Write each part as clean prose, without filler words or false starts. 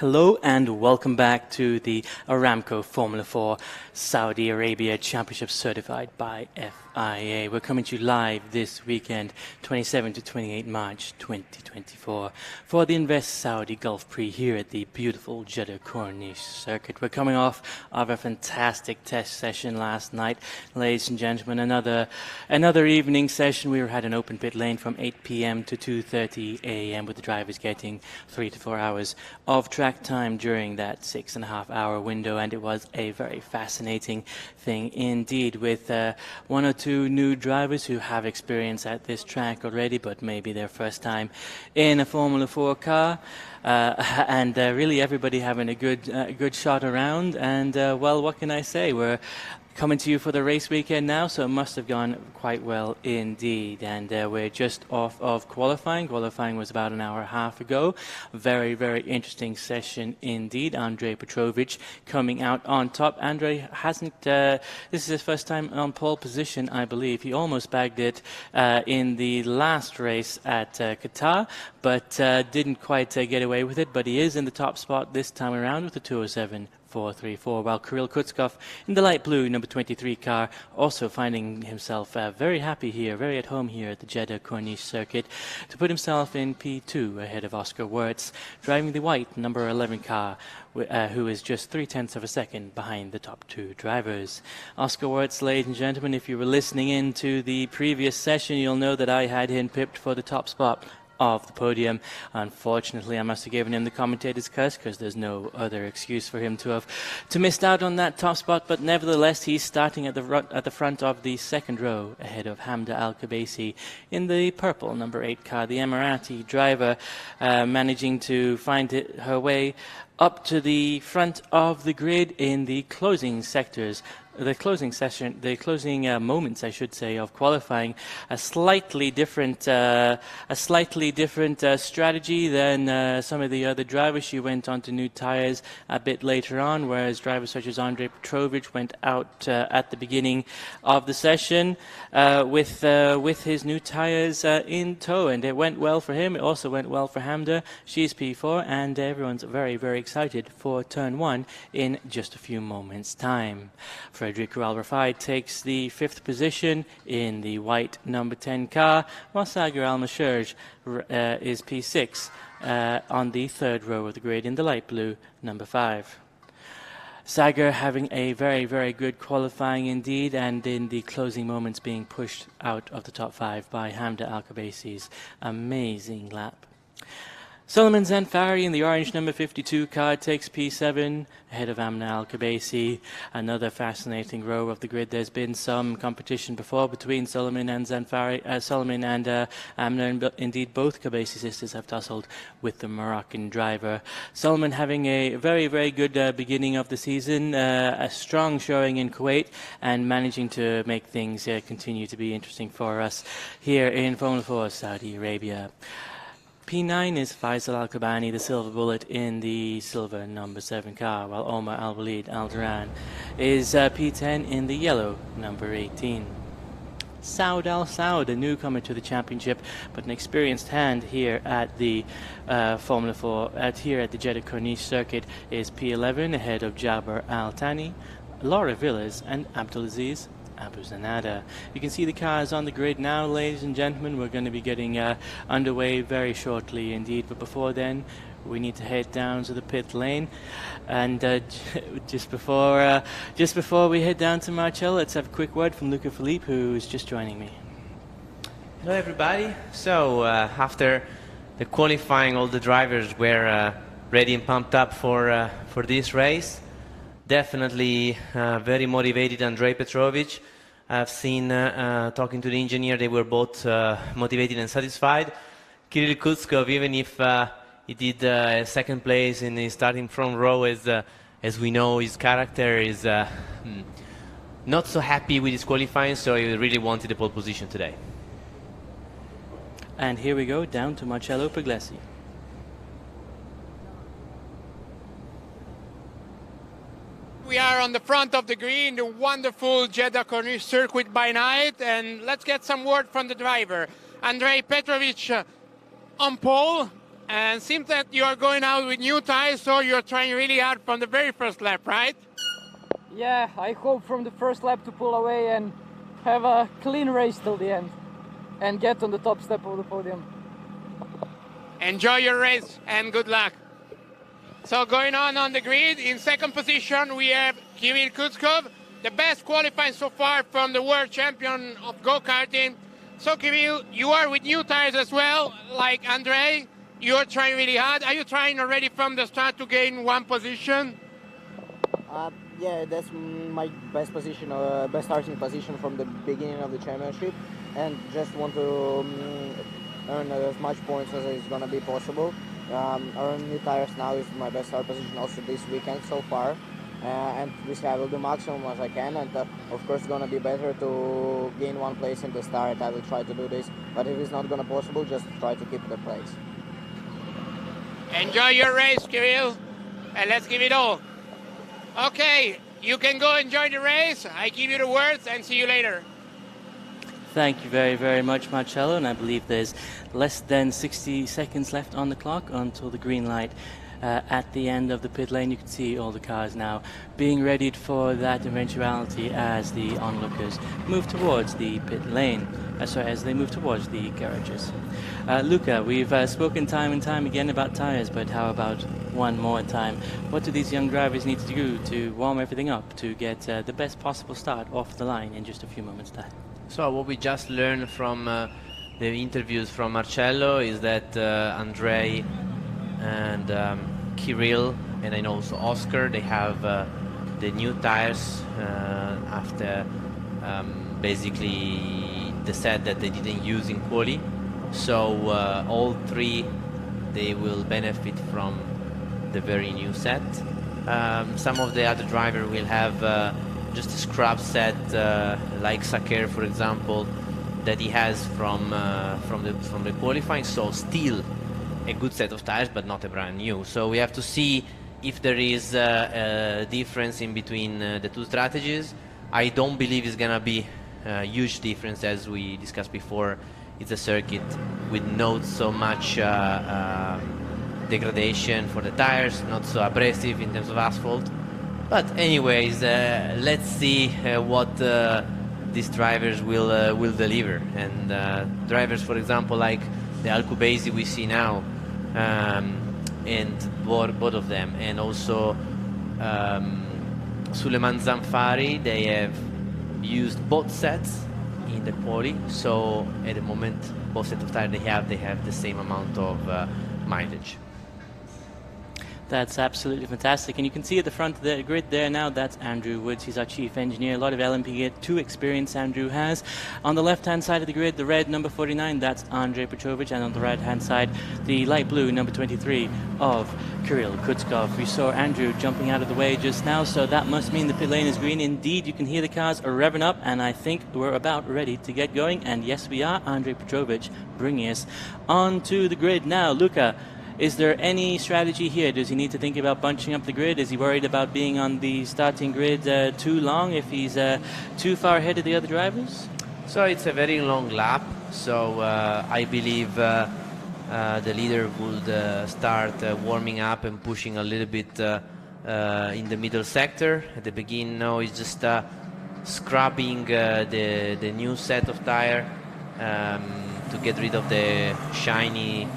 Hello and welcome back to the Aramco Formula 4 Saudi Arabia Championship certified by FIA. We're coming to you live this weekend, 27 to 28 March 2024, for the Invest Saudi Gulf Prix here at the beautiful Jeddah Corniche circuit. We're coming off of a fantastic test session last night, ladies and gentlemen. Another evening session. We had an open pit lane from 8 p.m. to 2:30 a.m. with the drivers getting 3 to 4 hours of track time during that 6.5 hour window, and it was a very fascinating thing indeed, with one or two new drivers who have experience at this track already, but maybe their first time in a Formula 4 car. And really everybody having a good shot around, and well, what can I say? We're coming to you for the race weekend now, so it must have gone quite well indeed. And we're just off of qualifying. Qualifying was about an hour and a half ago. Very, very interesting session indeed. Andrej Petrovic coming out on top. Andrej hasn't, this is his first time on pole position, I believe. He almost bagged it in the last race at Qatar, but didn't quite get away with it. But he is in the top spot this time around with the 207.434, while Kirill Kutskov in the light blue number 23 car also finding himself very happy here, very at home here at the Jeddah Corniche circuit, to put himself in P2 ahead of Oscar Wirtz, driving the white number 11 car, who is just 0.3 of a second behind the top two drivers. Oscar Wirtz, ladies and gentlemen, if you were listening in to the previous session, you'll know that I had him pipped for the top spot of the podium. Unfortunately, I must have given him the commentator's curse, because there's no other excuse for him to missed out on that top spot. But nevertheless, he's starting at the front of the second row ahead of Hamda Al-Khabaisi in the purple number 8 car. The Emirati driver managing to find her way up to the front of the grid in the closing sectors. The closing session, the closing moments, I should say, of qualifying. A slightly different strategy than some of the other drivers. She went on to new tires a bit later on, whereas drivers such as Andrej Petrovic went out at the beginning of the session with his new tires in tow, and it went well for him. It also went well for Hamda. She's P4, and everyone's very, very excited for turn 1 in just a few moments' time. Frederic Al-Rafai takes the 5th position in the white number 10 car, while Sagar Al-Masherj is P6 on the 3rd row of the grid in the light blue number 5. Sagar having a very, very good qualifying indeed, and in the closing moments being pushed out of the top 5 by Hamda Al-Khabaisi's amazing lap. Sulaiman Zanfari in the orange number 52 car takes P7 ahead of Amna Al-Khabaisi. Another fascinating row of the grid. There's been some competition before between Sulaiman and Zanfari, Sulaiman and Amna, and indeed both Khabaisi sisters have tussled with the Moroccan driver. Sulaiman having a very, very good beginning of the season, a strong showing in Kuwait, and managing to make things continue to be interesting for us here in Formula 4 Saudi Arabia. P9 is Faisal Al-Kabani, the silver bullet in the silver number 7 car, while Omar Al-Walid Al-Duran is P10 in the yellow number 18. Saud Al-Saud, a newcomer to the championship, but an experienced hand here at the Formula 4, here at the Jeddah Corniche circuit, is P11 ahead of Jabir Al-Thani, Laura Villas and Abdulaziz Abu Zanada. You can see the cars on the grid now, ladies and gentlemen. We're going to be getting underway very shortly indeed, but before then we need to head down to the pit lane, and just before we head down to Marcello, let's have a quick word from Luca Philippe, who is just joining me. Hello everybody. So after the qualifying, all the drivers were ready and pumped up for this race. Definitely very motivated. Andrej Petrovic, I've seen talking to the engineer, they were both motivated and satisfied. Kirill Kutskov, even if he did second place in the starting front row, as we know, his character is not so happy with his qualifying, so he really wanted the pole position today. And here we go down to Marcello Puglisi. We are on the front of the green, the wonderful Jeddah Corniche circuit by night, and let's get some word from the driver. Andrej Petrovic on pole, And seems that you are going out with new tires, so you're trying really hard from the very first lap, right? Yeah, I hope from the first lap to pull away and have a clean race till the end and get on the top step of the podium. Enjoy your race and good luck. So going on the grid, in second position we have Kirill Kutskov, the best qualifying so far from the world champion of go-karting. So Kirill, you are with new tires as well, like Andrei. You are trying really hard. Are you trying already from the start to gain one position? Yeah, that's my best position, best starting position from the beginning of the championship, and just want to earn as much points as is gonna be possible. Earn new tires now is my best start position also this weekend so far, and this I will do maximum as I can, and of course gonna be better to gain one place in the start. I will try to do this, but if it's not gonna possible, just try to keep the place. Enjoy your race, Kirill, and let's give it all. Okay, you can go enjoy the race. I give you the words and see you later. Thank you very, very much, Marcello, and I believe there's less than 60 seconds left on the clock until the green light. At the end of the pit lane, you can see all the cars now being readied for that eventuality as the onlookers move towards the pit lane, as they move towards the garages. Luca, we've spoken time and time again about tires, but how about one more time? What do these young drivers need to do to warm everything up to get the best possible start off the line in just a few moments' time? So what we just learned from the interviews from Marcello is that Andrei and Kirill and I know also Oscar, they have the new tires after basically the set that they didn't use in quali. So all three, they will benefit from the very new set. Some of the other drivers will have just a scrap set, like Saker, for example, that he has from the qualifying. So still a good set of tires, but not a brand new. So we have to see if there is a difference in between the two strategies. I don't believe it's gonna be a huge difference, as we discussed before. It's a circuit with not so much degradation for the tires, not so abrasive in terms of asphalt. But anyways, let's see what these drivers will deliver. And drivers, for example, like the Alcubasi we see now, and both of them, and also Suleiman Zanfari, they have used both sets in the quali, so at the moment both sets of tires they have the same amount of mileage. That's absolutely fantastic, and you can see at the front of the grid there now, that's Andrew Woods. He's our chief engineer. A lot of LMP2 experience Andrew has. On the left-hand side of the grid, the red number 49, that's Andrei Petrovic, and on the right-hand side, the light blue number 23 of Kirill Kutskov. We saw Andrew jumping out of the way just now, so that must mean the pit lane is green. Indeed, you can hear the cars are revving up, and I think we're about ready to get going. And yes, we are. Andrei Petrovic bringing us onto the grid now. Luca, is there any strategy here? Does he need to think about bunching up the grid? Is he worried about being on the starting grid too long if he's too far ahead of the other drivers? So it's a very long lap, so I believe the leader would start warming up and pushing a little bit in the middle sector. At the beginning, no, he's just scrubbing the new set of tire to get rid of the shiny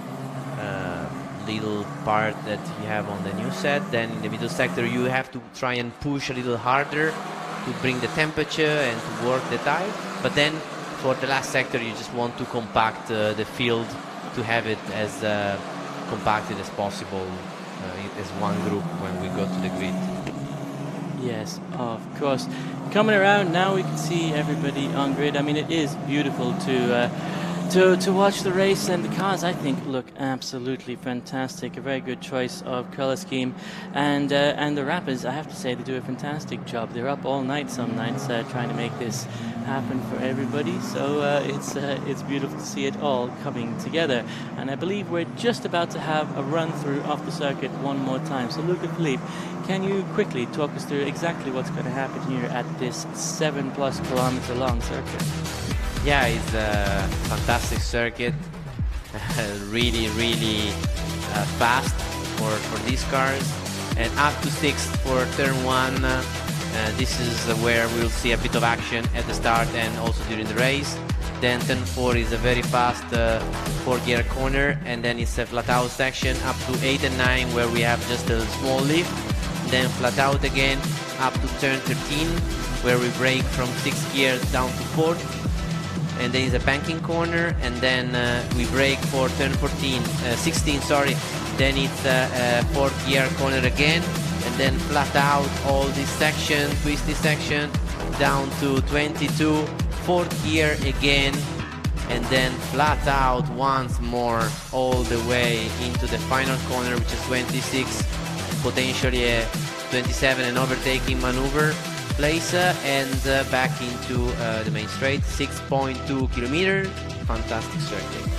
little part that you have on the new set. Then in the middle sector you have to try and push a little harder to bring the temperature and to work the tire. But then for the last sector you just want to compact the field to have it as compacted as possible as one group when we go to the grid. Yes, of course. Coming around now, we can see everybody on grid. I mean, it is beautiful to watch the race, and the cars, I think, look absolutely fantastic. A very good choice of color scheme, and the rappers, I have to say, they do a fantastic job. They're up all night some nights trying to make this happen for everybody. So it's beautiful to see it all coming together. And I believe we're just about to have a run through of the circuit one more time. So Luca, Philippe, can you quickly talk us through exactly what's going to happen here at this 7+ kilometer long circuit? Yeah, it's a fantastic circuit. Really fast for these cars, and up to 6 for turn 1. This is where we'll see a bit of action at the start and also during the race. Then turn 4 is a very fast 4-gear corner, and then it's a flat out section up to 8 and 9 where we have just a small lift. Then flat out again up to turn 13 where we brake from 6 gears down to 4. And then it's a banking corner, and then we brake for turn 16, sorry. Then it's a 4th gear corner again, and then flat out all this section, twisty section, down to 22, 4th gear again, and then flat out once more all the way into the final corner, which is 26, potentially a 27 and overtaking maneuver place, and back into the main straight, 6.2 kilometers, fantastic circuit.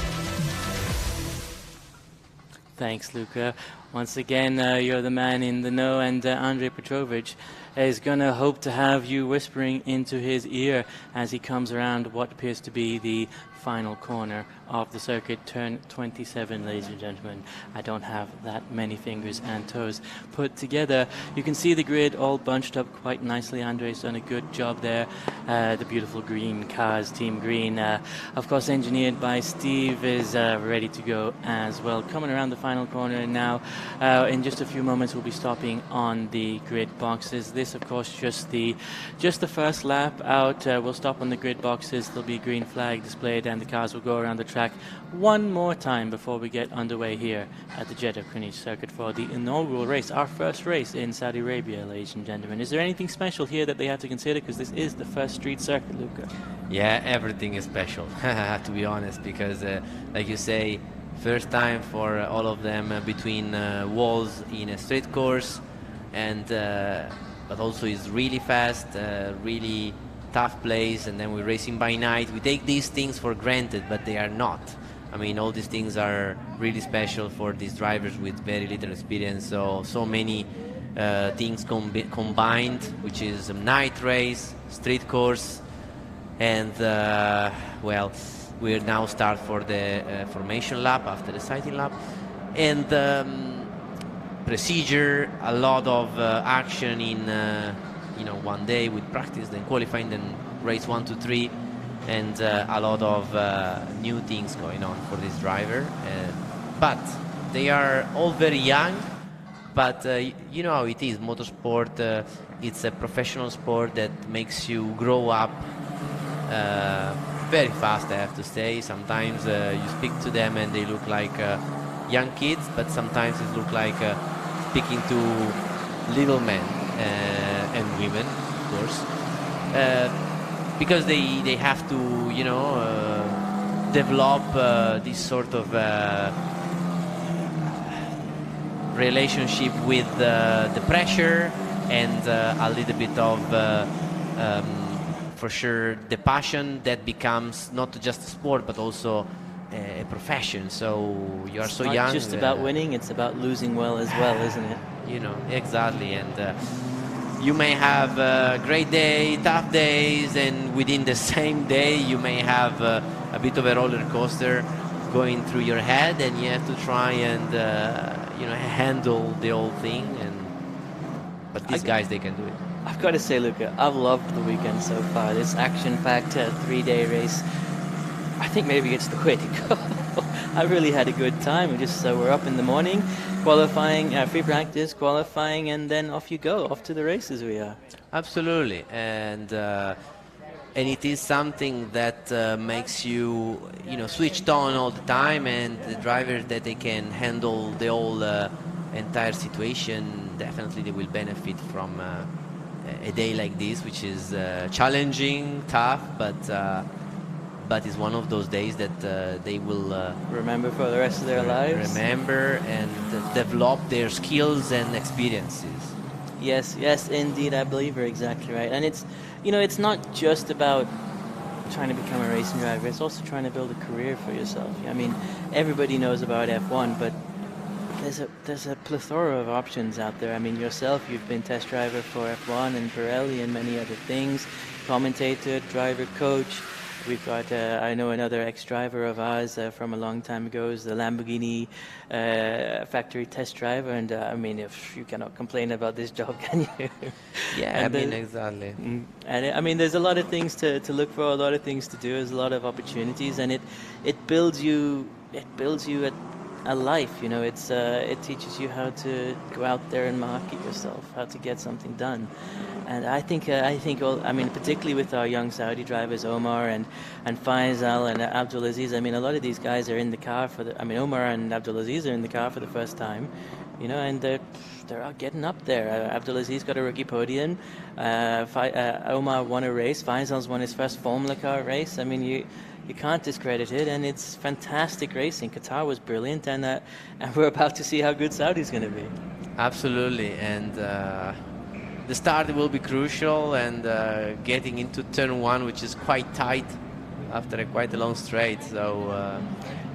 Thanks, Luca. Once again, you're the man in the know, and Andrei Petrovic is going to hope to have you whispering into his ear as he comes around what appears to be the final corner of the circuit, turn 27, ladies and gentlemen. I don't have that many fingers and toes put together. You can see the grid all bunched up quite nicely. Andre's done a good job there. The beautiful green cars, Team Green, of course engineered by Steve, is ready to go as well. Coming around the final corner now. In just a few moments we'll be stopping on the grid boxes. This, of course, just the first lap out. We'll stop on the grid boxes. There'll be a green flag displayed, and the cars will go around the track one more time before we get underway here at the Jeddah circuit for the inaugural race, our first race in Saudi Arabia, ladies and gentlemen. Is there anything special here that they have to consider, because this is the first street circuit, Luca? Yeah, everything is special, to be honest, because like you say, first time for all of them between walls in a straight course, and but also is really fast, really tough place, and then we're racing by night. We take these things for granted, but they are not. I mean, all these things are really special for these drivers with very little experience. So many things combined, which is a night race, street course, and well, we'll now start for the formation lap after the sighting lap, and procedure, a lot of action in one day with practice, then qualifying, then race 1 to 3, and a lot of new things going on for this driver. But they are all very young, but you know how it is, motorsport, it's a professional sport that makes you grow up very fast, I have to say. Sometimes you speak to them and they look like young kids, but sometimes it looks like speaking to little men and women, of course, because they have to, develop this sort of relationship with the pressure, and a little bit of for sure the passion that becomes not just a sport but also a profession. So you are so young. It's not just about winning, it's about losing well as well, isn't it? Exactly. And you may have a great day, tough days, and within the same day you may have a bit of a roller coaster going through your head, and you have to try and handle the whole thing. But these guys, they can do it. I've got to say, Luca, I've loved the weekend so far. This action-packed 3-day race, I think maybe it's the way to go. I really had a good time. We're up in the morning, qualifying, free practice, qualifying, and then off you go, off to the races we are. Absolutely, and it is something that makes you, switched on all the time, and the drivers that they can handle the whole entire situation, definitely they will benefit from a day like this, which is challenging, tough, but it's one of those days that they will remember for the rest of their lives. Remember and develop their skills and experiences. Yes, indeed, I believe you're exactly right. And it's, it's not just about trying to become a racing driver. It's also trying to build a career for yourself. I mean, everybody knows about F1, but there's a plethora of options out there. I mean, yourself, you've been test driver for F1 and Pirelli and many other things, commentator, driver, coach. We've got, I know another ex-driver of ours from a long time ago is the Lamborghini factory test driver, and I mean, if you cannot complain about this job, can you? Yeah, And I mean, exactly. And I mean, there's a lot of things to look for, a lot of things to do, there's a lot of opportunities, and it builds you a life, you know. It teaches you how to go out there and market yourself, how to get something done. And I think I mean, particularly with our young Saudi drivers, Omar and Faisal and Abdulaziz, I mean, a lot of these guys are in the car Omar and Abdulaziz are in the car for the first time, you know, and they're out getting up there. Abdulaziz got a rookie podium. Omar won a race. Faisal's won his first Fórmula car race. I mean, you can't discredit it, and it's fantastic racing. Qatar was brilliant, and we're about to see how good Saudi's going to be. Absolutely, and the start will be crucial, and getting into turn one, which is quite tight after quite a long straight. So.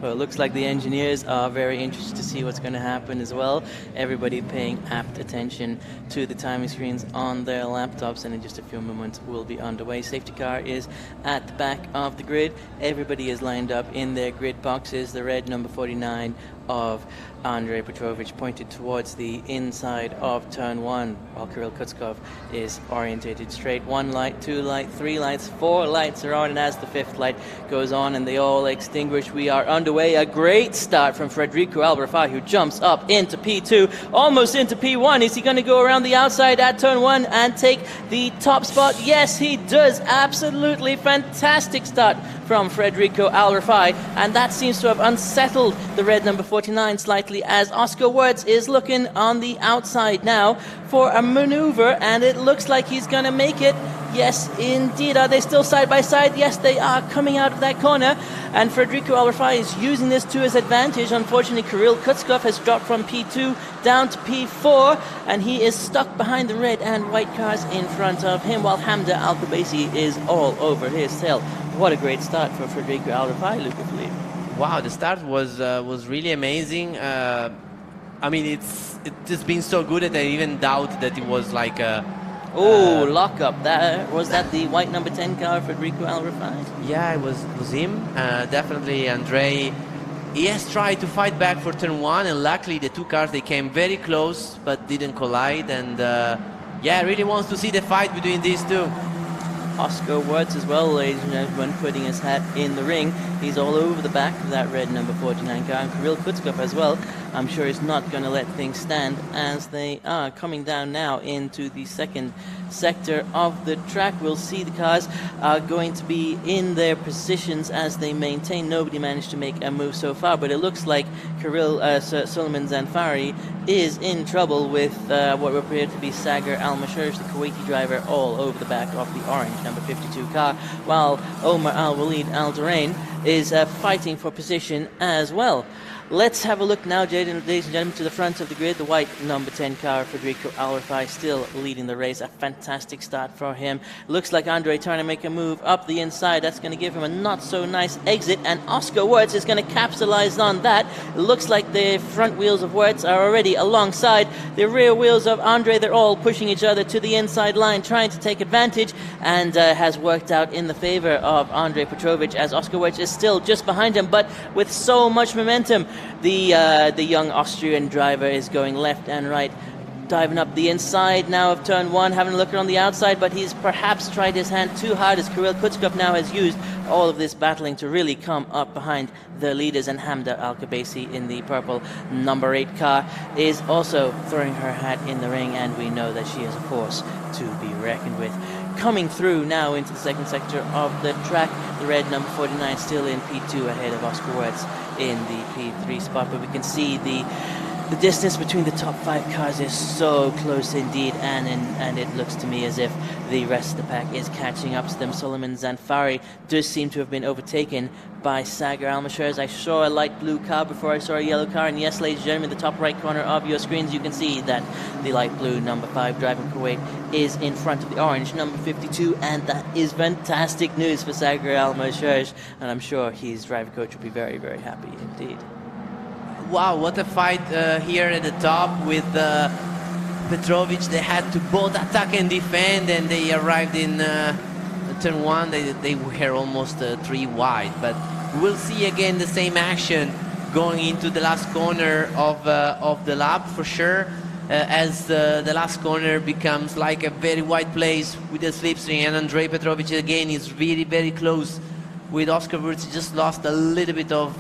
Well, it looks like the engineers are very interested to see what's going to happen as well. Everybody paying apt attention to the timing screens on their laptops, and in just a few moments we'll be underway. Safety car is at the back of the grid. Everybody is lined up in their grid boxes. The red number 49 of Andrei Petrovic pointed towards the inside of turn one, while Kirill Kutskov is orientated straight. 1 light, 2 light, 3 lights, 4 lights are on, and as the 5th light goes on and they all extinguish, we are underway. A great start from Federico Alberfai, who jumps up into P2, almost into P1. Is he going to go around the outside at turn one and take the top spot? Yes, he does. Absolutely fantastic start from Federico Alberfai, and that seems to have unsettled the red number 49 slightly, as Oscar Wirtz is looking on the outside now for a maneuver, and it looks like he's going to make it. Yes, indeed. Are they still side by side? Yes, they are, coming out of that corner, and Federico Alberfai is using this to his advantage. Unfortunately, Kirill Kutskov has dropped from P2 down to P4, and he is stuck behind the red and white cars in front of him, while Hamda Al-Kubaisi is all over his tail. What a great start for Federico Alberfai, Luca Philippe. Wow, the start was really amazing. I mean, it's just been so good that I even doubt that it was like a... lockup. Was that the white number 10 car, Federico Alberfai? Yeah, it was him. Definitely Andrei. He has tried to fight back for turn one, and luckily the two cars, they came very close but didn't collide. And yeah, really wants to see the fight between these two. Oscar Wirtz as well, ladies and gentlemen, putting his hat in the ring. He's all over the back of that red number 49 car, and Kirill Kutskov as well. I'm sure he's not going to let things stand, as they are coming down now into the second sector of the track. We'll see the cars are going to be in their positions as they maintain. Nobody managed to make a move so far, but it looks like Suleiman Zanfari is in trouble with what appeared to be Sagar Al-Mashurj, the Kuwaiti driver, all over the back of the orange number 52 car, while Omar Al-Walid Al-Durain is fighting for position as well. Let's have a look now, ladies and gentlemen, to the front of the grid. The white number 10 car, Federico Alberfai, still leading the race. A fantastic start for him. Looks like Andrei trying to make a move up the inside. That's going to give him a not-so-nice exit, and Oscar Wirtz is going to capitalize on that. It looks like the front wheels of Wirtz are already alongside the rear wheels of Andrei. They're all pushing each other to the inside line, trying to take advantage, and has worked out in the favor of Andrei Petrovic, as Oscar Wirtz is still just behind him, but with so much momentum. The young Austrian driver is going left and right, diving up the inside now of turn one, having a look around the outside, but he's perhaps tried his hand too hard, as Kirill Kutskov now has used all of this battling to really come up behind the leaders, and Hamda Al-Kubaisi in the purple number 8 car is also throwing her hat in the ring, and we know that she is a force to be reckoned with. Coming through now into the second sector of the track, the red number 49 still in P2 ahead of Oscar Wirtz in the P3 spot, but we can see the distance between the top 5 cars is so close indeed, and it looks to me as if the rest of the pack is catching up to them. Suleiman Zanfari does seem to have been overtaken by Sagar Al-Mashurj. I saw a light blue car before I saw a yellow car, and yes, ladies and gentlemen, the top right corner of your screens, you can see that the light blue number 5 driving Kuwait is in front of the orange number 52, and that is fantastic news for Sagar Al-Mashurj, and I'm sure his driver coach will be very, very happy indeed. Wow, what a fight here at the top with Petrovic. They had to both attack and defend, and they arrived in turn 1 they were almost 3 wide, but we'll see again the same action going into the last corner of the lap for sure, as the last corner becomes like a very wide place with the slipstream, and Andrei Petrovic again is very, very close with Oscar Wurz. Just lost a little bit of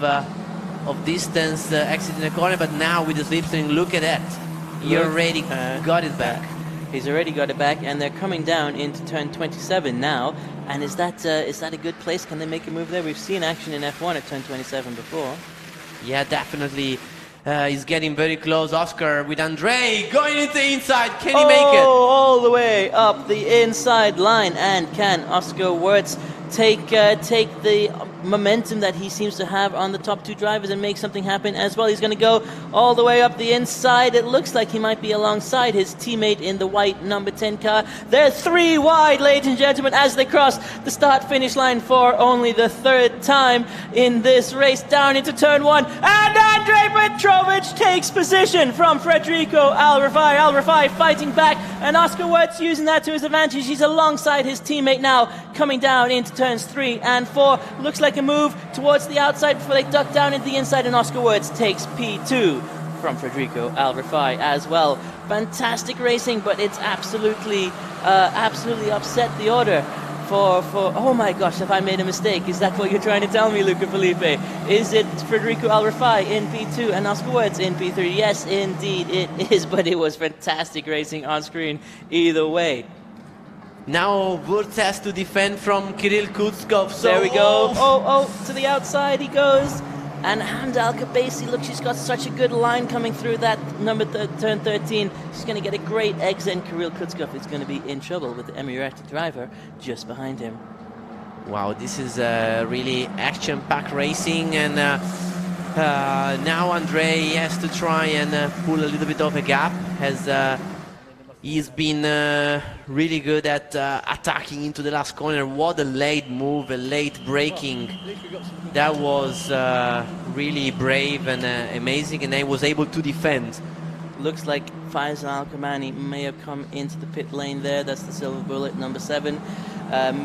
distance exiting the corner, but now with the slipstream, look at that. He already got it back. He's already got it back, and they're coming down into turn 27 now. And is that a good place? Can they make a move there? We've seen action in F1 at turn 27 before. Yeah, definitely. He's getting very close. Oscar with Andrei going into the inside. Can he make it? All the way up the inside line. And can Oscar Wurz take the momentum that he seems to have on the top 2 drivers and make something happen as well? He's going to go all the way up the inside. It looks like he might be alongside his teammate in the white number 10 car. They're 3 wide, ladies and gentlemen, as they cross the start-finish line for only the 3rd time in this race, down into turn 1. And Andrei Petrovic takes position from Federico Al Rifai. Al Rifai fighting back, and Oscar Wurz using that to his advantage. He's alongside his teammate now, coming down into turns 3 and 4. Looks like a move towards the outside before they duck down into the inside, and Oscar Wurz takes P2 from Federico Al Rifai as well. Fantastic racing, but it's absolutely upset the order for oh my gosh, have I made a mistake? Is that what you're trying to tell me, Luca Felipe? Is it Federico Al Rifai in P2 and Oscar Wurz in P3? Yes, indeed it is, but it was fantastic racing on screen either way. Now Wurz has to defend from Kirill Kutskov. So there we go. Oh, to the outside he goes. And Hamda Al-Kabasi, look, she's got such a good line coming through that turn 13. She's going to get a great exit, and Kirill Kutskov is going to be in trouble with the Emirati driver just behind him. Wow, this is really action-packed racing, and now Andrei has to try and pull a little bit of a gap, as he's been really good at attacking into the last corner. What a late move, a late braking. That was really brave and amazing, and he was able to defend. Looks like Faisal Al-Kamani may have come into the pit lane there. That's the silver bullet, number 7.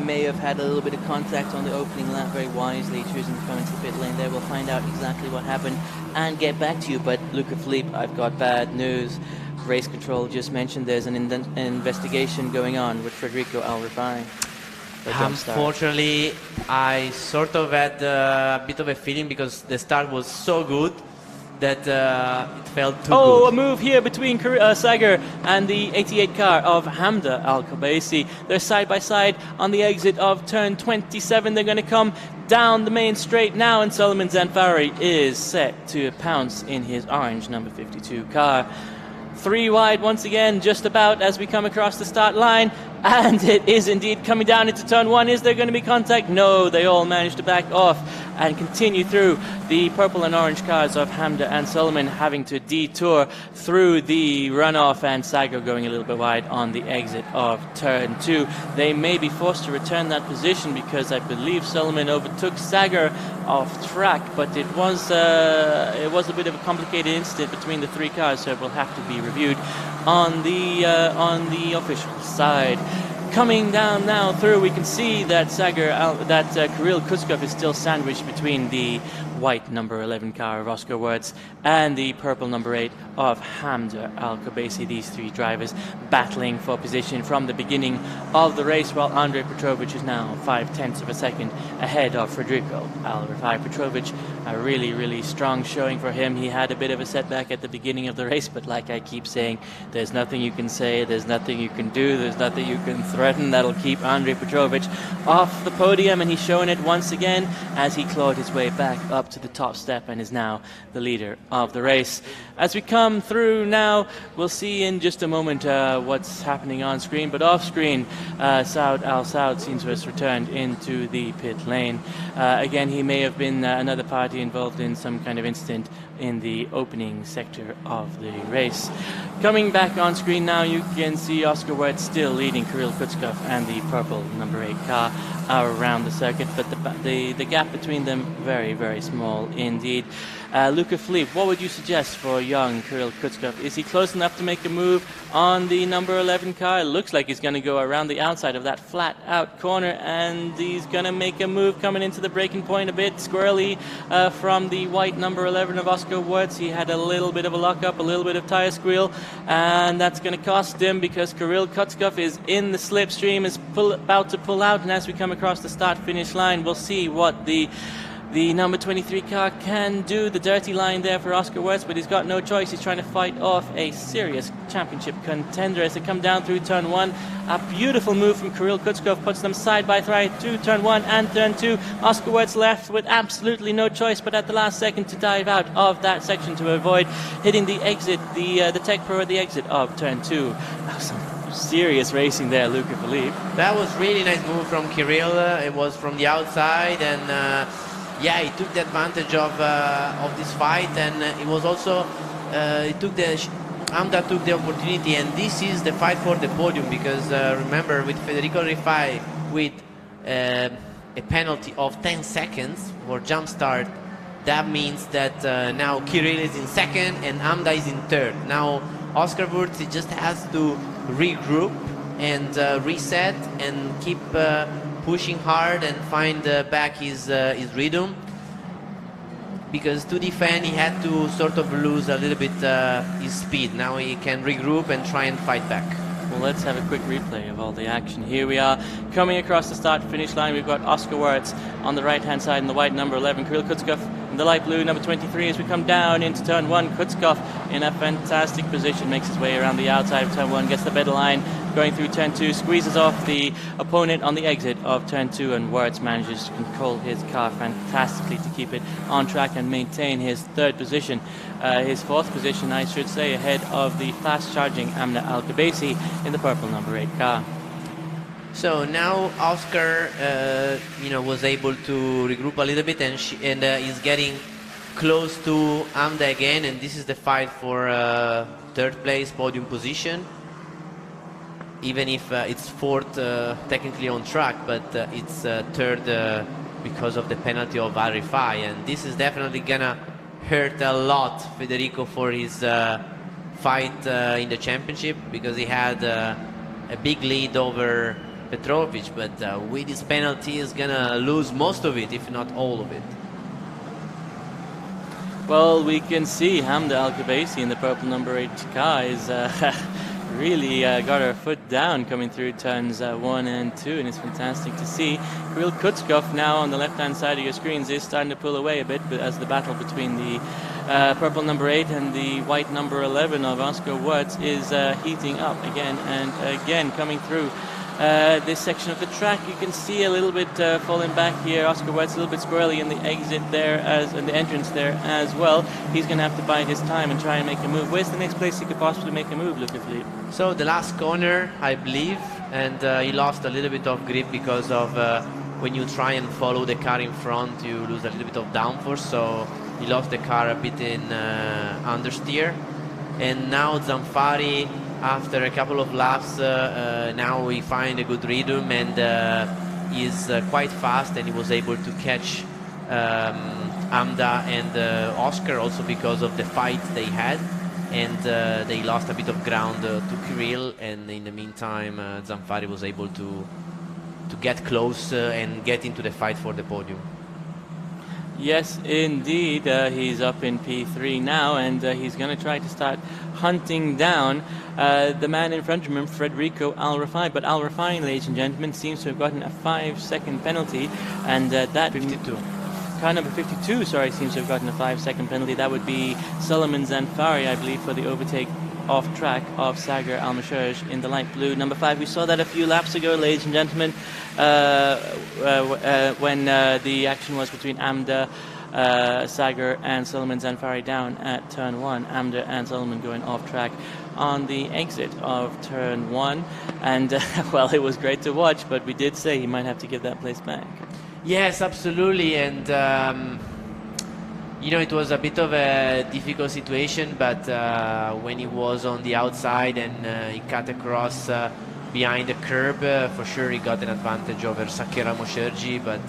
May have had a little bit of contact on the opening lap, very wisely choosing to come into the pit lane there. We'll find out exactly what happened and get back to you. But Luca Felipe, I've got bad news. Race control just mentioned there's an investigation going on with Federico Al Rifai. Unfortunately, I sort of had a bit of a feeling, because the start was so good that it felt too good. Oh, a move here between Sagar and the 88 car of Hamda Al-Kabasi. They're side by side on the exit of turn 27. They're going to come down the main straight now, and Solomon Zanfari is set to pounce in his orange number 52 car. 3 wide once again, just about, as we come across the start line, and it is indeed coming down into turn 1. Is there going to be contact? No, they all managed to back off and continue through the purple and orange cars of Hamda and Solomon, having to detour through the runoff, and Sagar going a little bit wide on the exit of turn 2. They may be forced to return that position, because I believe Solomon overtook Sagar off track, but it was a bit of a complicated incident between the 3 cars, so it will have to be reviewed on the official side. Coming down now through, we can see that Kirill Kutskov is still sandwiched between the white number 11 car of Oscar Wurz and the purple number 8 of Hamda Al-Kabasi. These 3 drivers battling for position from the beginning of the race, while Andrei Petrovic is now 0.5 of a second ahead of Federico Al Rifai. Petrovic, a really, really strong showing for him. He had a bit of a setback at the beginning of the race, but like I keep saying, there's nothing you can say, there's nothing you can do, there's nothing you can threaten that'll keep Andrei Petrovic off the podium, and he's showing it once again as he clawed his way back up to the top step and is now the leader of the race. As we come through now, we'll see in just a moment what's happening on screen, but off screen, Saud Al-Saud seems to have returned into the pit lane. Again, he may have been another party involved in some kind of incident in the opening sector of the race. Coming back on screen now, you can see Oscar Wurz still leading Kirill Kutskov and the purple number 8 car around the circuit, but the gap between them very, very small indeed. Luca Philippe, what would you suggest for young Kirill Kutzkov? Is he close enough to make a move on the number 11 car? It looks like he's going to go around the outside of that flat out corner, and he's going to make a move coming into the braking point a bit squirrely from the white number 11 of Oscar Wurz. He had a little bit of a lock-up, a little bit of tire squeal, and that's going to cost him because Kirill Kutzkov is in the slipstream, is about to pull out, and as we come across the start-finish line, we'll see what the number 23 car can do. The dirty line there for Oscar Wurz, but he's got no choice. He's trying to fight off a serious championship contender as they come down through turn 1. A beautiful move from Kirill Kutzkov puts them side by side through turn 1 and turn 2. Oscar Wurz left with absolutely no choice but at the last second to dive out of that section to avoid hitting the exit, the Tech Pro at the exit of turn 2. That was some serious racing there, Luca Philippe. That was really nice move from Kirill. It was from the outside, and yeah, he took the advantage of this fight, and it was also AMDA took the opportunity, and this is the fight for the podium because remember, with Federico Rifai with a penalty of 10 seconds for jump start, that means that now Kirill is in second and AMDA is in third. Now Oscar Wurz just has to regroup and reset and keep pushing hard and find back his rhythm, because to defend he had to sort of lose a little bit his speed. Now he can regroup and try and fight back. Well, let's have a quick replay of all the action. Here we are coming across the start-finish line. We've got Oscar Wurz on the right-hand side in the white number 11, Kirill Kutzkov in the light blue number 23. As we come down into turn 1, Kutzkov in a fantastic position, makes his way around the outside of turn 1, gets the better line, going through turn 2, squeezes off the opponent on the exit of turn 2, and Wurz manages to control his car fantastically to keep it on track and maintain his third position. His fourth position, I should say, ahead of the fast-charging Amna Al-Khabaisi in the purple number 8 car. So now Oscar, was able to regroup a little bit, and is getting close to AMDA again, and this is the fight for third place podium position. Even if it's fourth technically on track, but it's third because of the penalty of Arifai, and this is definitely gonna hurt a lot Federico for his fight in the championship, because he had a big lead over Petrovic, but with his penalty he's gonna lose most of it, if not all of it. Well, we can see Hamda Al-Khabaisi in the purple number 8 car is really got her foot down coming through turns 1 and 2, and it's fantastic to see. Kirill Kutzkov now on the left-hand side of your screens is starting to pull away a bit, but as the battle between the purple number 8 and the white number 11 of Oscar Wurz is heating up again and again. Coming through this section of the track, you can see a little bit falling back here. Oscar Wurz a little bit squirrely in the exit there, in the entrance there as well. He's going to have to bide his time and try and make a move. Where's the next place he could possibly make a move, Luca Philippe? So the last corner, I believe, and he lost a little bit of grip because of when you try and follow the car in front, you lose a little bit of downforce. So he lost the car a bit in understeer, and now Zanfari, after a couple of laps, now he find a good rhythm, and is quite fast, and he was able to catch Amda and Oscar also because of the fight they had, and they lost a bit of ground to Kirill, and in the meantime Zanfari was able to get close and get into the fight for the podium. Yes, indeed. He's up in P3 now, and he's going to try to start hunting down the man in front of him, Federico Al-Rafai. But Al-Rafai, ladies and gentlemen, seems to have gotten a 5-second penalty, and that 52. Car number 52, sorry, seems to have gotten a 5-second penalty. That would be Solomon Zanfari, I believe, for the overtake off track of Sagar Al-Mashaj in the light blue number 5. We saw that a few laps ago, ladies and gentlemen, when the action was between Amda, Sagar and Solomon Zanfari down at turn 1. Amda and Solomon going off track on the exit of turn 1, and well, it was great to watch, but we did say he might have to give that place back. Yes, absolutely, and it was a bit of a difficult situation, but when he was on the outside and he cut across behind the curb, for sure he got an advantage over Sakira Mosherji, but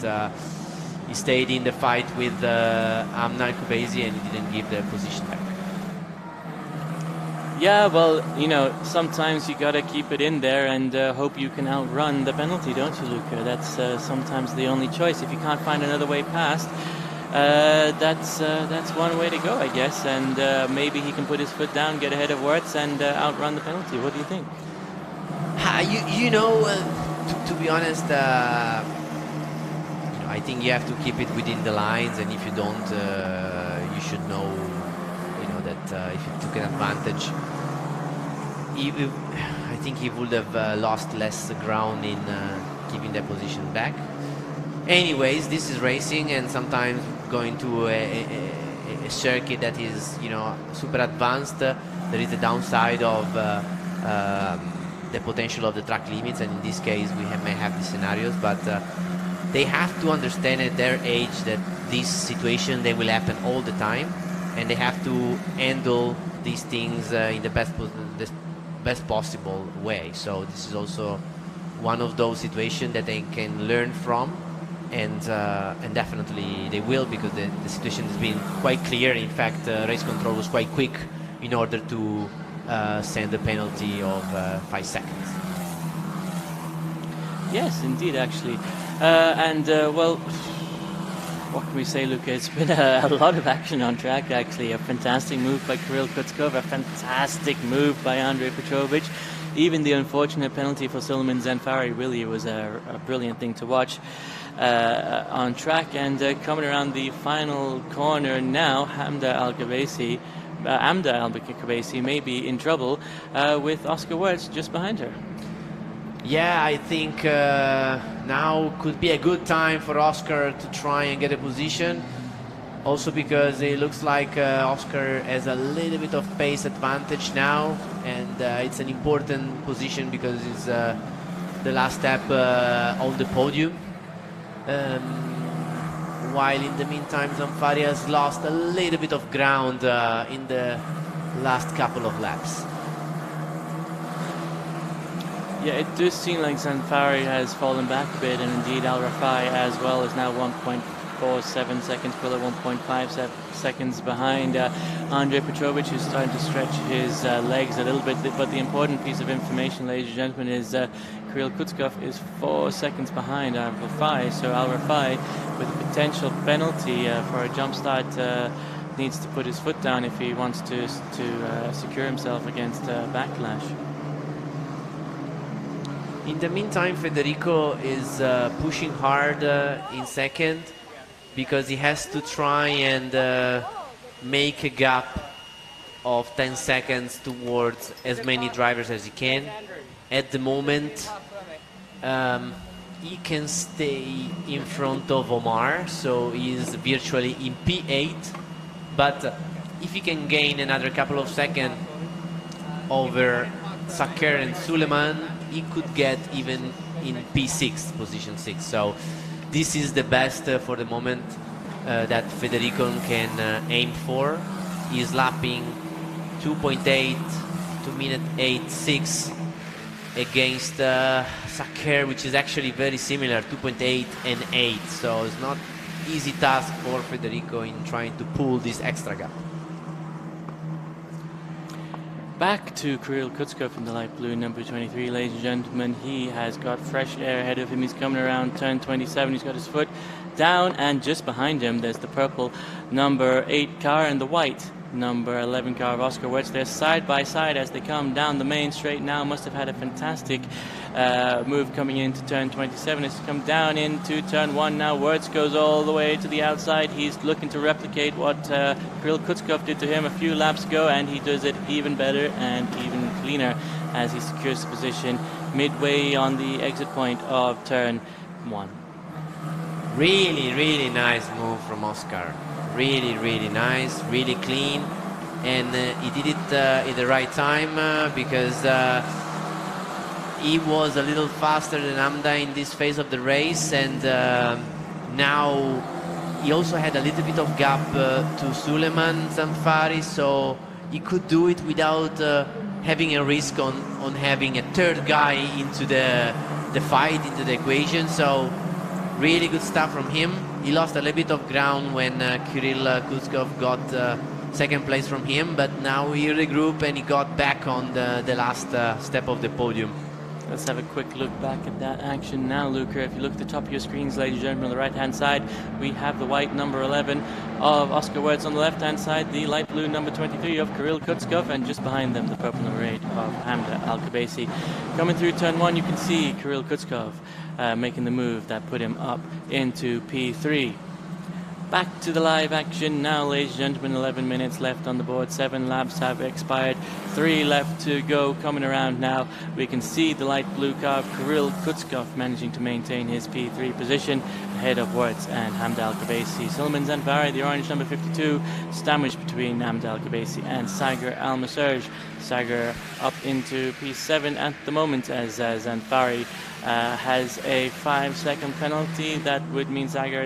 he stayed in the fight with Amna Kubasi and he didn't give the position back. Yeah, well, you know, sometimes you gotta keep it in there and hope you can outrun the penalty, don't you, Luca? That's sometimes the only choice. If you can't find another way past, that's one way to go, I guess. And maybe he can put his foot down, get ahead of Wirtz, and outrun the penalty. What do you think? You know, to be honest, you know, I think you have to keep it within the lines, and if you don't, you should know, you know, that if you took an advantage, I think he would have lost less ground in giving the position back. Anyways, this is racing, and sometimes going to a circuit that is, you know, super advanced, there is the downside of the potential of the track limits, and in this case we may have these scenarios, but they have to understand at their age that this situation, they will happen all the time, and they have to handle these things in the best possible way. So this is also one of those situations that they can learn from, and definitely they will, because the situation has been quite clear. In fact, race control was quite quick in order to send a penalty of 5 seconds. Yes, indeed, actually. Well, what can we say, Luca? It's been a lot of action on track, actually. A fantastic move by Kirill Kutskov, a fantastic move by Andrej Petrovic. Even the unfortunate penalty for Suleiman Zanfari really was a brilliant thing to watch on track. And coming around the final corner now, Amda Al-Kabasi may be in trouble with Oscar Wirtz just behind her. Yeah, I think now could be a good time for Oscar to try and get a position. Also because it looks like Oscar has a little bit of pace advantage now, and it's an important position because it's the last step on the podium. While in the meantime Zanfari has lost a little bit of ground in the last couple of laps. Yeah, it does seem like Zanfari has fallen back a bit, and indeed Al Rafai as well is now 1.47 seconds below, 1.5 seconds behind Andrej Petrovic, who's starting to stretch his legs a little bit. But the important piece of information, ladies and gentlemen, is Kirill Kutskov is 4 seconds behind Al Rafai. So Al Rafai, with a potential penalty for a jump start, needs to put his foot down if he wants to secure himself against backlash. In the meantime, Federico is pushing hard in second, because he has to try and make a gap of 10 seconds towards as many drivers as he can. At the moment, he can stay in front of Omar, so he is virtually in P8, but if he can gain another couple of seconds over Saker and Suleiman, he could get even in P6, position 6. So this is the best for the moment that Federico can aim for. He is lapping 2.8 to minute 8.6 against Saker, which is actually very similar, 2.8 and 8. So it's not easy task for Federico in trying to pull this extra gap. Back to Kirill Kutskov in the light blue, number 23, ladies and gentlemen. He has got fresh air ahead of him. He's coming around turn 27. He's got his foot down, and just behind him there's the purple number 8 car and the white number 11 car of Oscar Wirtz. They're side by side as they come down the main straight now. Must have had a fantastic move coming into turn 27. It's come down into turn 1 now. Wirtz goes all the way to the outside. He's looking to replicate what Kirill Kutskov did to him a few laps ago, and he does it even better and even cleaner as he secures the position midway on the exit point of turn 1. Really, really nice move from Oscar. Really, really nice, really clean, and he did it at the right time because he was a little faster than Amda in this phase of the race, and now he also had a little bit of gap to Suleiman Zanfari, so he could do it without having a risk on having a third guy into the fight, into the equation. So really good stuff from him. he lost a little bit of ground when Kirill Kuzkov got second place from him, but now he regrouped and he got back on the last step of the podium. Let's have a quick look back at that action now, Luca. If you look at the top of your screens, ladies and gentlemen, on the right-hand side, we have the white number 11 of Oscar Wertz. On the left-hand side, the light blue number 23 of Kirill Kuzkov, and just behind them, the purple number 8 of Hamda Al-Khabaisi. Coming through turn 1, you can see Kirill Kuzkov making the move that put him up into P3. Back to the live action now, ladies and gentlemen. 11 minutes left on the board. 7 laps have expired. 3 left to go. Coming around now, we can see the light blue car of Kirill Kuzkov managing to maintain his P3 position ahead of Wertz and Hamda Al-Khabaisi. Sulman Zanfari, the orange number 52, sandwiched between Hamda Al-Khabaisi and Sagar Al-Maserj. Sagar up into P7 at the moment as Zanfari has a 5-second penalty. That would mean Sagar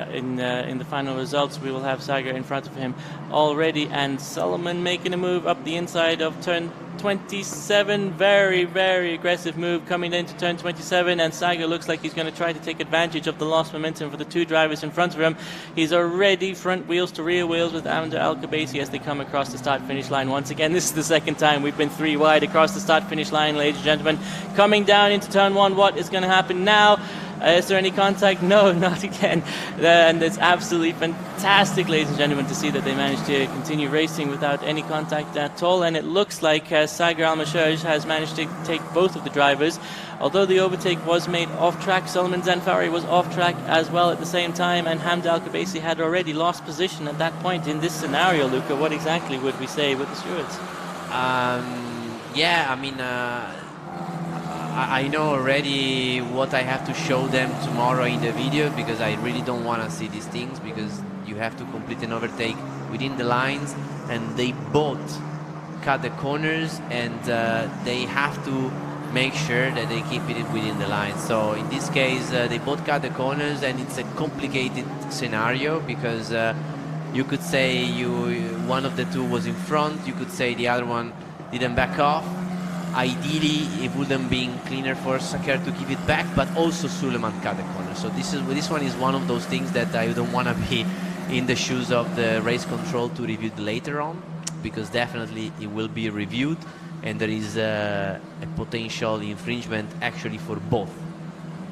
in the final results, we will have Sagar in front of him already, and Solomon making a move up the inside of turn 27. Very, very aggressive move coming into turn 27, and Sagar looks like he's going to try to take advantage of the lost momentum for the 2 drivers in front of him. He's already front wheels to rear wheels with Hamda Al-Khabaisi as they come across the start-finish line. Once again, this is the second time we've been 3 wide across the start-finish line, ladies and gentlemen. Coming down into turn 1, what is going to happen now? Is there any contact? No, not again. And it's absolutely fantastic, ladies and gentlemen, to see that they managed to continue racing without any contact at all. And it looks like Sagar Al-Maserj has managed to take both of the drivers. Although the overtake was made off track, Solomon Zanfari was off track as well at the same time, and Hamda Al-Khabaisi had already lost position at that point. In this scenario, Luca, what exactly would we say with the stewards? Yeah, I mean, I know already what I have to show them tomorrow in the video, because I really don't want to see these things, because you have to complete an overtake within the lines, and they both cut the corners, and they have to make sure that they keep it within the lines. So in this case, they both cut the corners, and it's a complicated scenario, because you could say one of the two was in front, you could say the other one didn't back off. Ideally, it wouldn't been cleaner for Sagar to give it back, but also Suleiman cut the corner. So this one is one of those things that I don't want to be in the shoes of the race control to review it later on, because definitely it will be reviewed, and there is a potential infringement actually for both,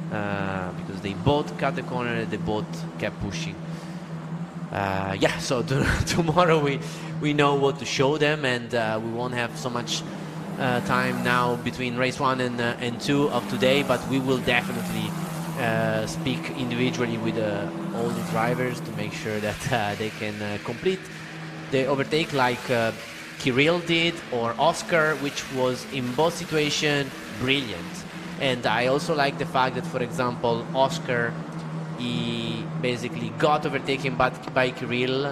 because they both cut the corner, they both kept pushing. Yeah, so tomorrow we know what to show them, and we won't have so much time now between race 1 and 2 of today, but we will definitely speak individually with all the drivers to make sure that they can complete the overtake like Kirill did, or Oscar, which was in both situations brilliant. And I also like the fact that, for example, Oscar, he basically got overtaken by Kirill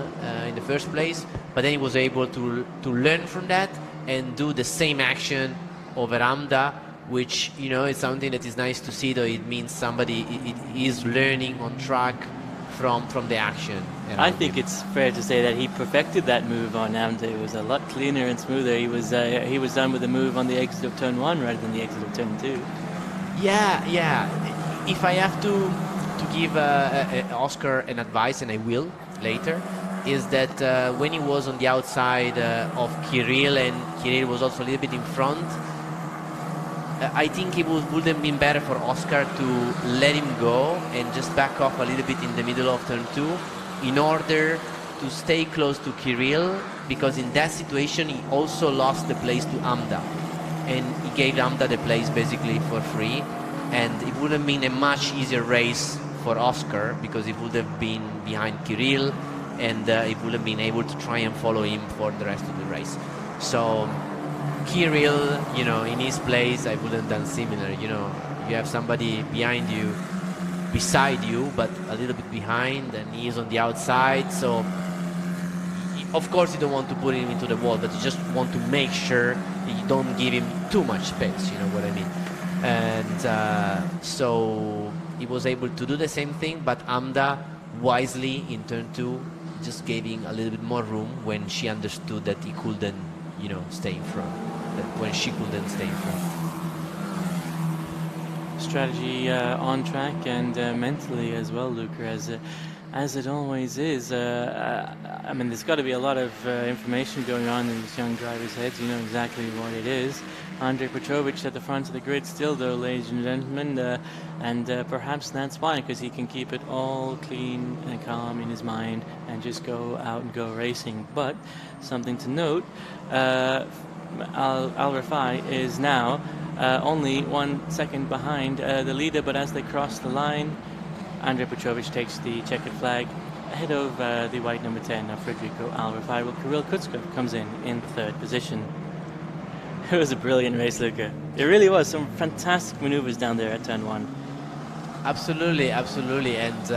in the first place, but then he was able to learn from that and do the same action over Hamda, which, you know, is something that is nice to see, though it means somebody is learning on track from the action. I think it's fair to say that he perfected that move on Hamda. It was a lot cleaner and smoother. He was done with the move on the exit of turn 1 rather than the exit of turn 2. Yeah. If I have to give Oscar an advice, and I will later, is that when he was on the outside of Kirill, and Kirill was also a little bit in front, I think it would have been better for Oscar to let him go and just back off a little bit in the middle of turn 2 in order to stay close to Kirill, because in that situation he also lost the place to Hamda, and he gave Hamda the place basically for free, and it would have been a much easier race for Oscar, because it would have been behind Kirill, and it would have been able to try and follow him for the rest of the race. So Kirill, you know, in his place, I would have done similar. You know, you have somebody behind you, beside you, but a little bit behind, and he is on the outside. So, of course, you don't want to put him into the wall, but you just want to make sure that you don't give him too much space. You know what I mean? And so he was able to do the same thing, but Hamda wisely in turn 2 just gave him a little bit more room when she understood that he couldn't, you know, stay in front. When she couldn't stay in front. Strategy on track and mentally as well, Luca, as as it always is. I mean, there's got to be a lot of information going on in these young drivers' heads. You know exactly what it is. Andrej Petrovic at the front of the grid still, though, ladies and gentlemen, and perhaps that's why, because he can keep it all clean and calm in his mind and just go out and go racing. But something to note, Al Rifai is now only 1 second behind the leader, but as they cross the line, Andrej Petrovic takes the checkered flag ahead of the white number 10 of Federico Al Rifai, while Kirill Kutskov comes in third position. It was a brilliant race, Luca. It really was. Some fantastic maneuvers down there at turn 1. Absolutely, absolutely. And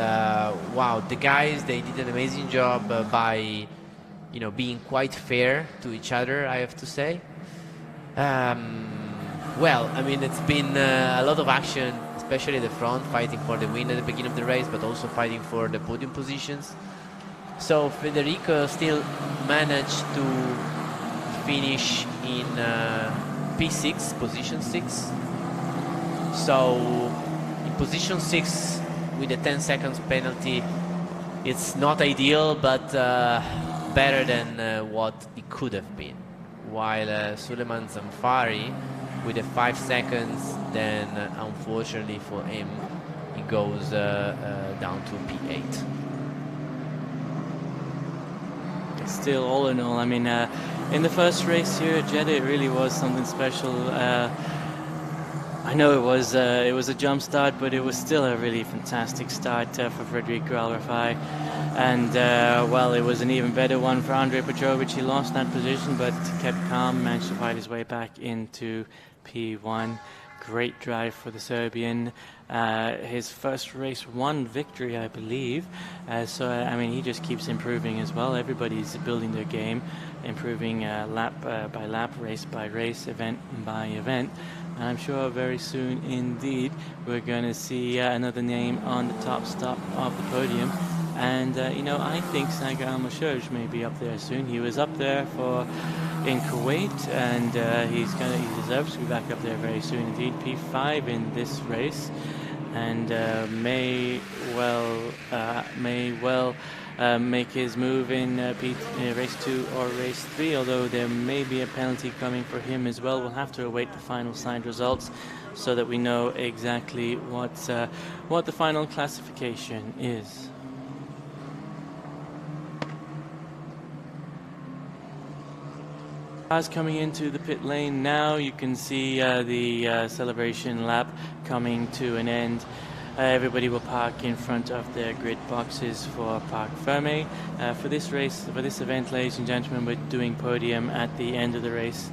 wow, the guys, they did an amazing job by, you know, being quite fair to each other, I have to say. Well, I mean, it's been a lot of action, especially at the front, fighting for the win at the beginning of the race, but also fighting for the podium positions. So Federico still managed to finish in P6, position 6. So in position 6 with a 10 seconds penalty, it's not ideal, but better than what it could have been. While Suleiman Zamfari with a 5 seconds, then unfortunately for him, he goes down to P8. Still, all in all, I mean, in the first race here at Jeddah, it really was something special. I know it was a jump start, but it was still a really fantastic start for Federico Al Rifai. And, well, it was an even better one for Andrej Petrovic. He lost that position, but kept calm, managed to fight his way back into P1. Great drive for the Serbian. His first race 1 victory, I believe. So, I mean, he just keeps improving as well. Everybody's building their game, improving lap by lap, race by race, event by event. And I'm sure very soon indeed we're going to see another name on the top stop of the podium. And, you know, I think Sagar Al-Mashouj may be up there soon. He was up there in Kuwait, and he deserves to be back up there very soon indeed. P5 in this race, and may well make his move in race 2 or race 3, although there may be a penalty coming for him as well. We'll have to await the final signed results so that we know exactly what the final classification is. Cars coming into the pit lane now. You can see the celebration lap coming to an end. Everybody will park in front of their grid boxes for Parc Fermé. For this race, for this event, ladies and gentlemen, we're doing podium at the end of the race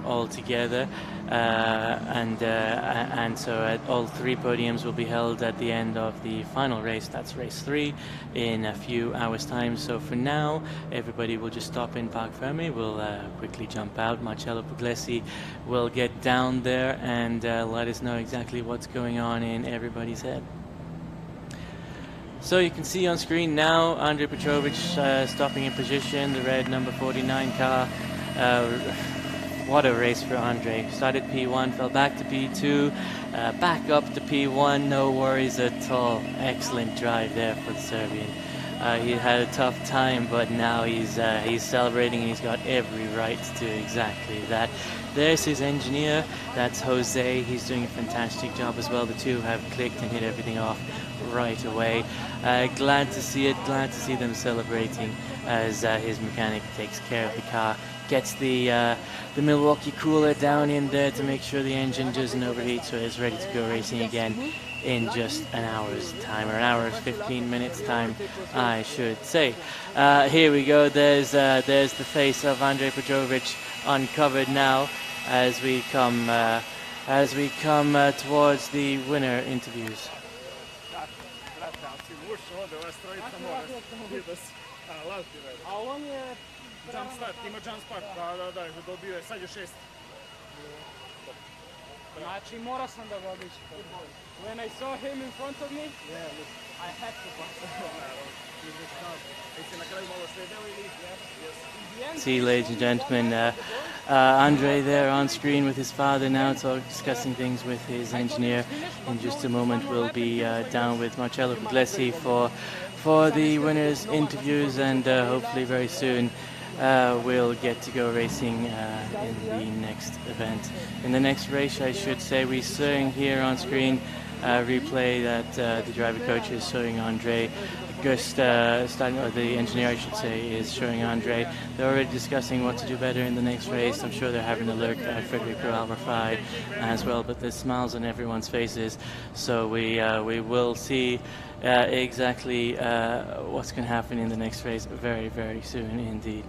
all together, and so all 3 podiums will be held at the end of the final race. That's race 3 in a few hours time. So for now, everybody will just stop in Parc Fermé. We'll quickly jump out. Marcello Puglisi will get down there and let us know exactly what's going on in everybody's head. So you can see on screen now Andrej Petrovic stopping in position, the red number 49 car. What a race for Andrej. Started P1, fell back to P2, back up to P1, no worries at all. Excellent drive there for the Serbian. He had a tough time, but now he's celebrating, and he's got every right to do exactly that. There's his engineer, that's Jose. He's doing a fantastic job as well. The two have clicked and hit everything off right away. Glad to see it, glad to see them celebrating as his mechanic takes care of the car. Gets the Milwaukee cooler down in there to make sure the engine doesn't overheat, so it's ready to go racing again in just an hour's time, or an hour 15 minutes time, I should say. Here we go. There's the face of Andrej Petrovic uncovered now as we come towards the winner interviews. Jump start, ima jump start, da, dobio je, sad je 6. Znači, morao sam da ga obići. When I saw him in front of me, I had to pass. See, ladies and gentlemen, Andrej there on screen with his father now, discussing things with his engineer. In just a moment we'll be down with Marcello Puglisi for the winners' interviews, and hopefully very soon we'll get to go racing in the next event. In the next race, I should say, we're showing here on screen a replay that the driver coach is showing Andre. Starting, or the engineer, I should say, is showing Andre. They're already discussing what to do better in the next race. I'm sure they're having a look at Federico Alvarfai as well, but there's smiles on everyone's faces, so we will see exactly what's going to happen in the next race very, very soon indeed.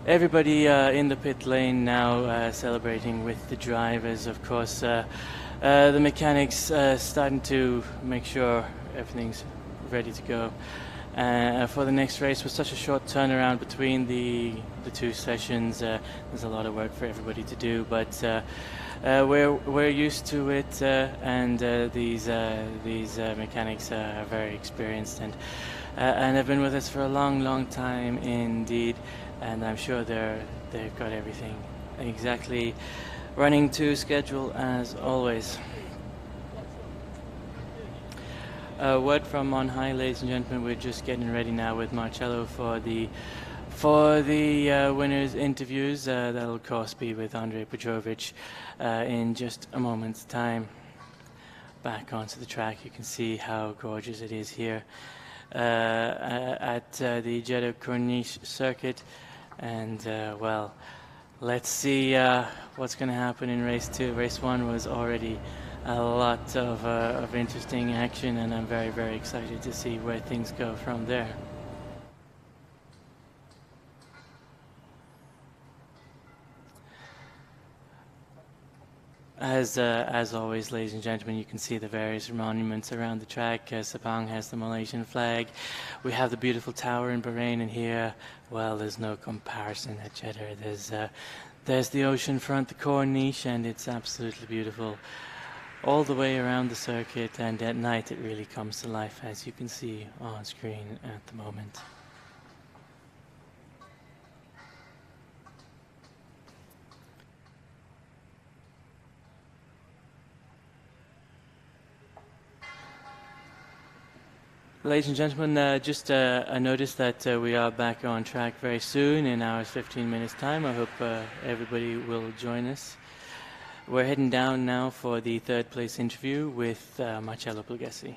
Everybody in the pit lane now celebrating with the drivers. Of course, the mechanics starting to make sure everything's ready to go for the next race. With such a short turnaround between the two sessions, there's a lot of work for everybody to do, but we're used to it, and these mechanics are very experienced and have been with us for a long time indeed. And I'm sure they've got everything exactly running to schedule as always. Word from on high, ladies and gentlemen. We're just getting ready now with Marcello for the winners' interviews. That'll of course be with Andre Petrovic in just a moment's time. Back onto the track, you can see how gorgeous it is here at the Jeddah Corniche circuit. And well, let's see what's going to happen in race 2. Race 1 was already a lot of interesting action, and I'm very, very excited to see where things go from there. As always, ladies and gentlemen, you can see the various monuments around the track. Sepang has the Malaysian flag. We have the beautiful tower in Bahrain, and here, well, there's no comparison at Jeddah. There's the ocean front, the Corniche, and it's absolutely beautiful all the way around the circuit, and at night it really comes to life, as you can see on screen at the moment. Ladies and gentlemen, just a notice that we are back on track very soon in our 15 minutes time. I hope everybody will join us. We're heading down now for the third place interview with Marcello Pugliese.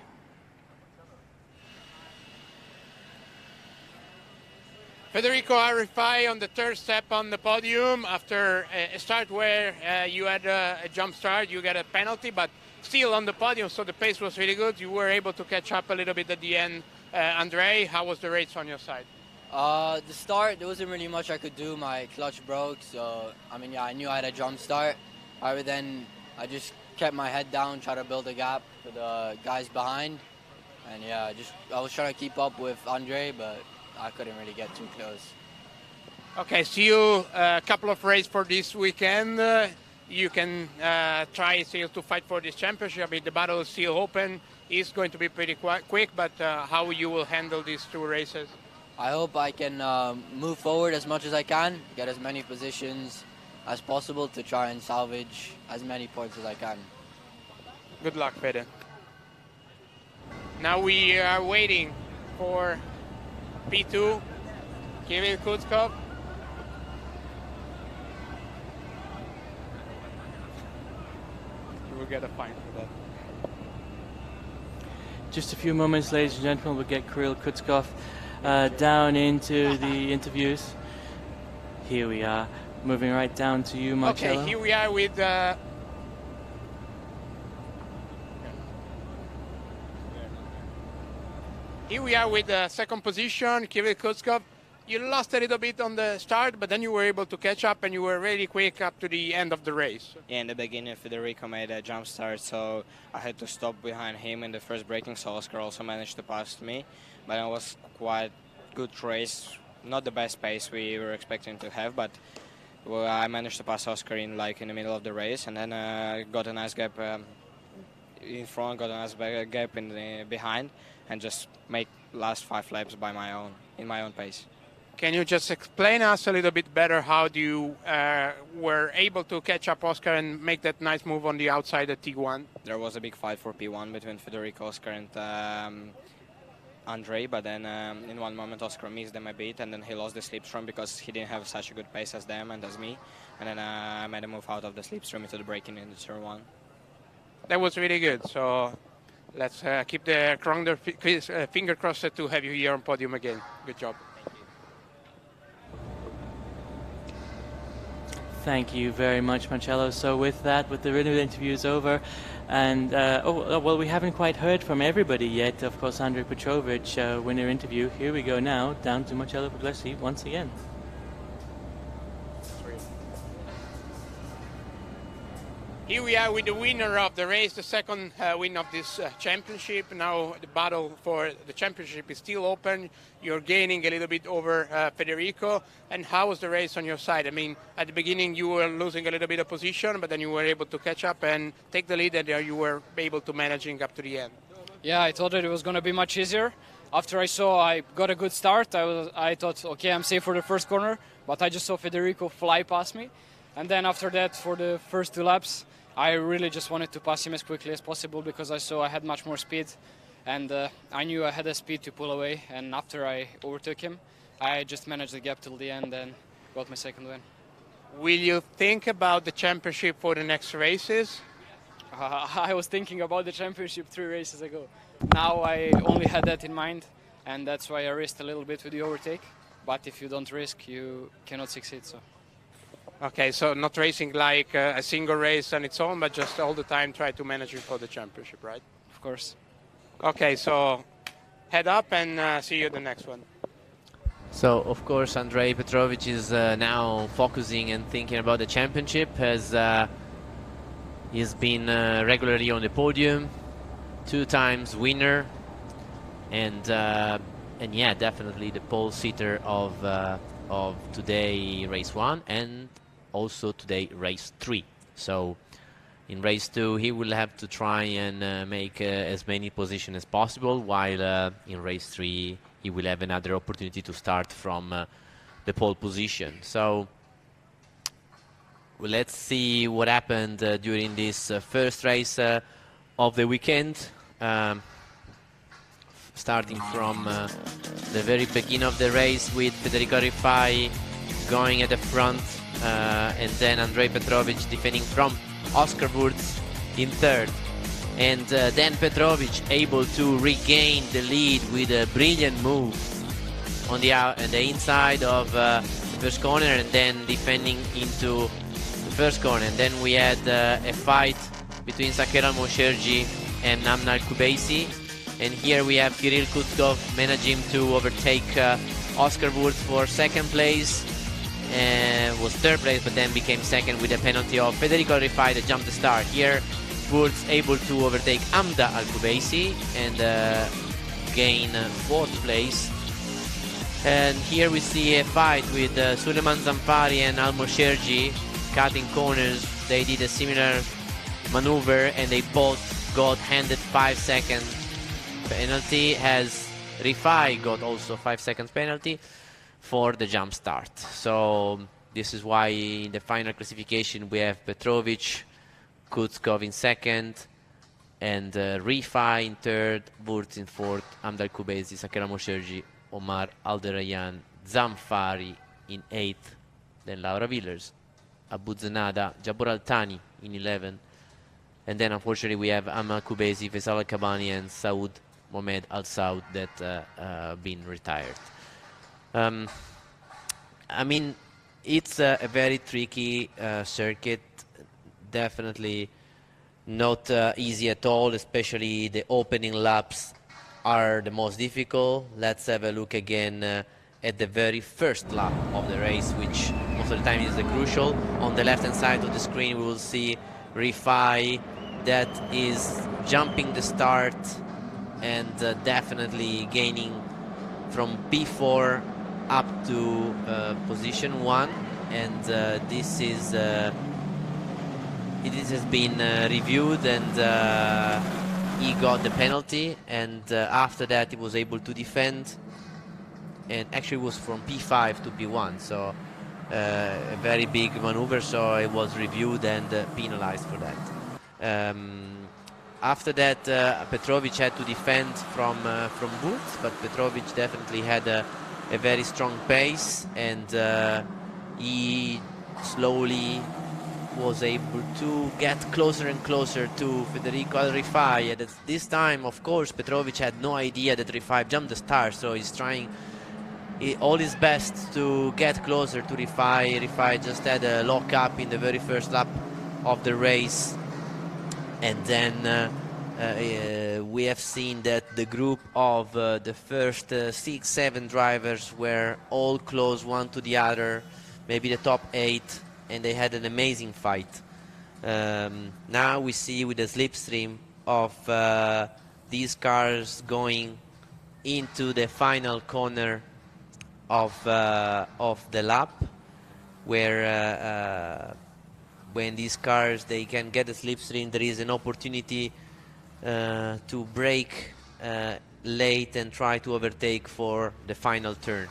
Federico Alvarfai on the third step on the podium after a start where you had a jump start, you got a penalty, but still on the podium, so the pace was really good. You were able to catch up a little bit at the end. Andre, how was the race on your side? The start, there wasn't really much I could do. My clutch broke, so I mean, yeah, I knew I had a jump start. However, then I just kept my head down, tried to build a gap for the guys behind, and yeah, I was trying to keep up with Andre, but I couldn't really get too close. Okay, see you a couple of races for this weekend. You can try still to fight for this championship. I mean, the battle is still open. It's going to be pretty quick, but how you will handle these two races? I hope I can move forward as much as I can, get as many positions as possible to try and salvage as many points as I can. Good luck, Fede. Now we are waiting for P2, Kirill Kutskov. We'll get a fine for that. Just a few moments, ladies and gentlemen, we'll get Kirill Kutskov down into the interviews. Here we are, moving right down to you, Marcello. Okay, here we are with second position, Kirill Kutskov. You lost a little bit on the start, but then you were able to catch up and you were really quick up to the end of the race. Yeah, in the beginning, Federico made a jump start, so I had to stop behind him in the first braking, so Oscar also managed to pass me. But it was quite good race, not the best pace we were expecting to have, but well, I managed to pass Oscar in the middle of the race, and then got a nice gap in front, got a nice gap in the behind, and just make last 5 laps in my own pace. Can you just explain us a little bit better how you were able to catch up Oscar and make that nice move on the outside at T1? There was a big fight for P1 between Federico, Oscar, and Andre, but then in one moment Oscar missed them a bit, and then he lost the slipstream because he didn't have such a good pace as them and as me. And then I made a move out of the slipstream into the braking in the turn 1. That was really good. So let's keep the finger crossed to have you here on podium again. Good job. Thank you very much, Marcello. So with that, with the written interviews over, and well, we haven't quite heard from everybody yet. Of course, Andrej Petrovic, winner interview. Here we go now, down to Marcello Puglisi once again. Here we are with the winner of the race, the second win of this championship. Now the battle for the championship is still open. You're gaining a little bit over Federico. And how was the race on your side? I mean, at the beginning you were losing a little bit of position, but then you were able to catch up and take the lead, and there you were able to managing up to the end. Yeah, I thought that it was going to be much easier. After I got a good start, I thought, okay, I'm safe for the first corner, but I just saw Federico fly past me. And then after that, for the first 2 laps, I really just wanted to pass him as quickly as possible because I saw I had much more speed, and I knew I had the speed to pull away. And after I overtook him, I just managed the gap till the end and got my second win. Will you think about the championship for the next races? I was thinking about the championship 3 races ago. Now I only had that in mind, and that's why I risked a little bit with the overtake. But if you don't risk, you cannot succeed. So. Okay, so not racing like a single race on its own, but just all the time try to manage it for the championship, right? Of course. Okay, so head up and see you at the next one. So, of course, Andrej Petrovic is now focusing and thinking about the championship, as he's been regularly on the podium, 2 times winner, and yeah, definitely the pole sitter of today race 1 and also today race 3. So in race 2 he will have to try and make as many positions as possible, while in race 3 he will have another opportunity to start from the pole position. So let's see what happened during this first race of the weekend. Starting from the very beginning of the race with Federico Rifai going at the front, and then Andrej Petrovic defending from Oscar Wurz in third, and then Petrovic able to regain the lead with a brilliant move on the inside of the first corner, and then defending into the first corner. And then we had a fight between Sakera Mosherji and Namna Al-Kubaisi. And here we have Kirill Kutkov managing to overtake Oscar Wurz for second place, was third place, but then became second with a penalty of Federico Rifai that jumped the start. Here Wurz able to overtake Amda Al-Kubaisi and gain fourth place. And here we see a fight with Suleiman Zamfari and Al-Mosherji cutting corners. They did a similar maneuver and they both got handed 5 seconds penalty, as Rifai got also 5 seconds penalty for the jump start. So this is why in the final classification we have Petrovic, Kutkov in second, and Rifai in third, Wurz in fourth, Amda Al-Kubaisi, Sakera Mosherji, Omar Alderayan, Zamfari in eighth, then Laura Villers, Abu Zenada, Jabor Al-Thani in 11, and then unfortunately we have Amal Kubaisi, Faisal Al-Kabani and Saud Mohamed Al-Saud that been retired. I mean, it's a very tricky circuit, definitely not easy at all, especially the opening laps are the most difficult. Let's have a look again at the very first lap of the race, which most of the time is the crucial. On the left hand side of the screen we will see Rifai that is jumping the start and definitely gaining from P4 up to position 1, and this is it has been reviewed, and he got the penalty, and after that he was able to defend and actually was from P5 to P1, so a very big maneuver, so it was reviewed and penalized for that. After that, Petrovic had to defend from Wurz, but Petrovic definitely had a very strong pace, and he slowly was able to get closer and closer to Federico Rifai. And at this time, of course, Petrovic had no idea that Rifai jumped the start, so he's trying all his best to get closer to Rifai. Rifai just had a lock up in the very first lap of the race, and then we have seen that the group of the first 6-7 drivers were all close one to the other, maybe the top 8, and they had an amazing fight. Now we see with the slipstream of these cars going into the final corner of the lap, where when these cars they can get a slipstream, there is an opportunity to brake late and try to overtake for the final turn.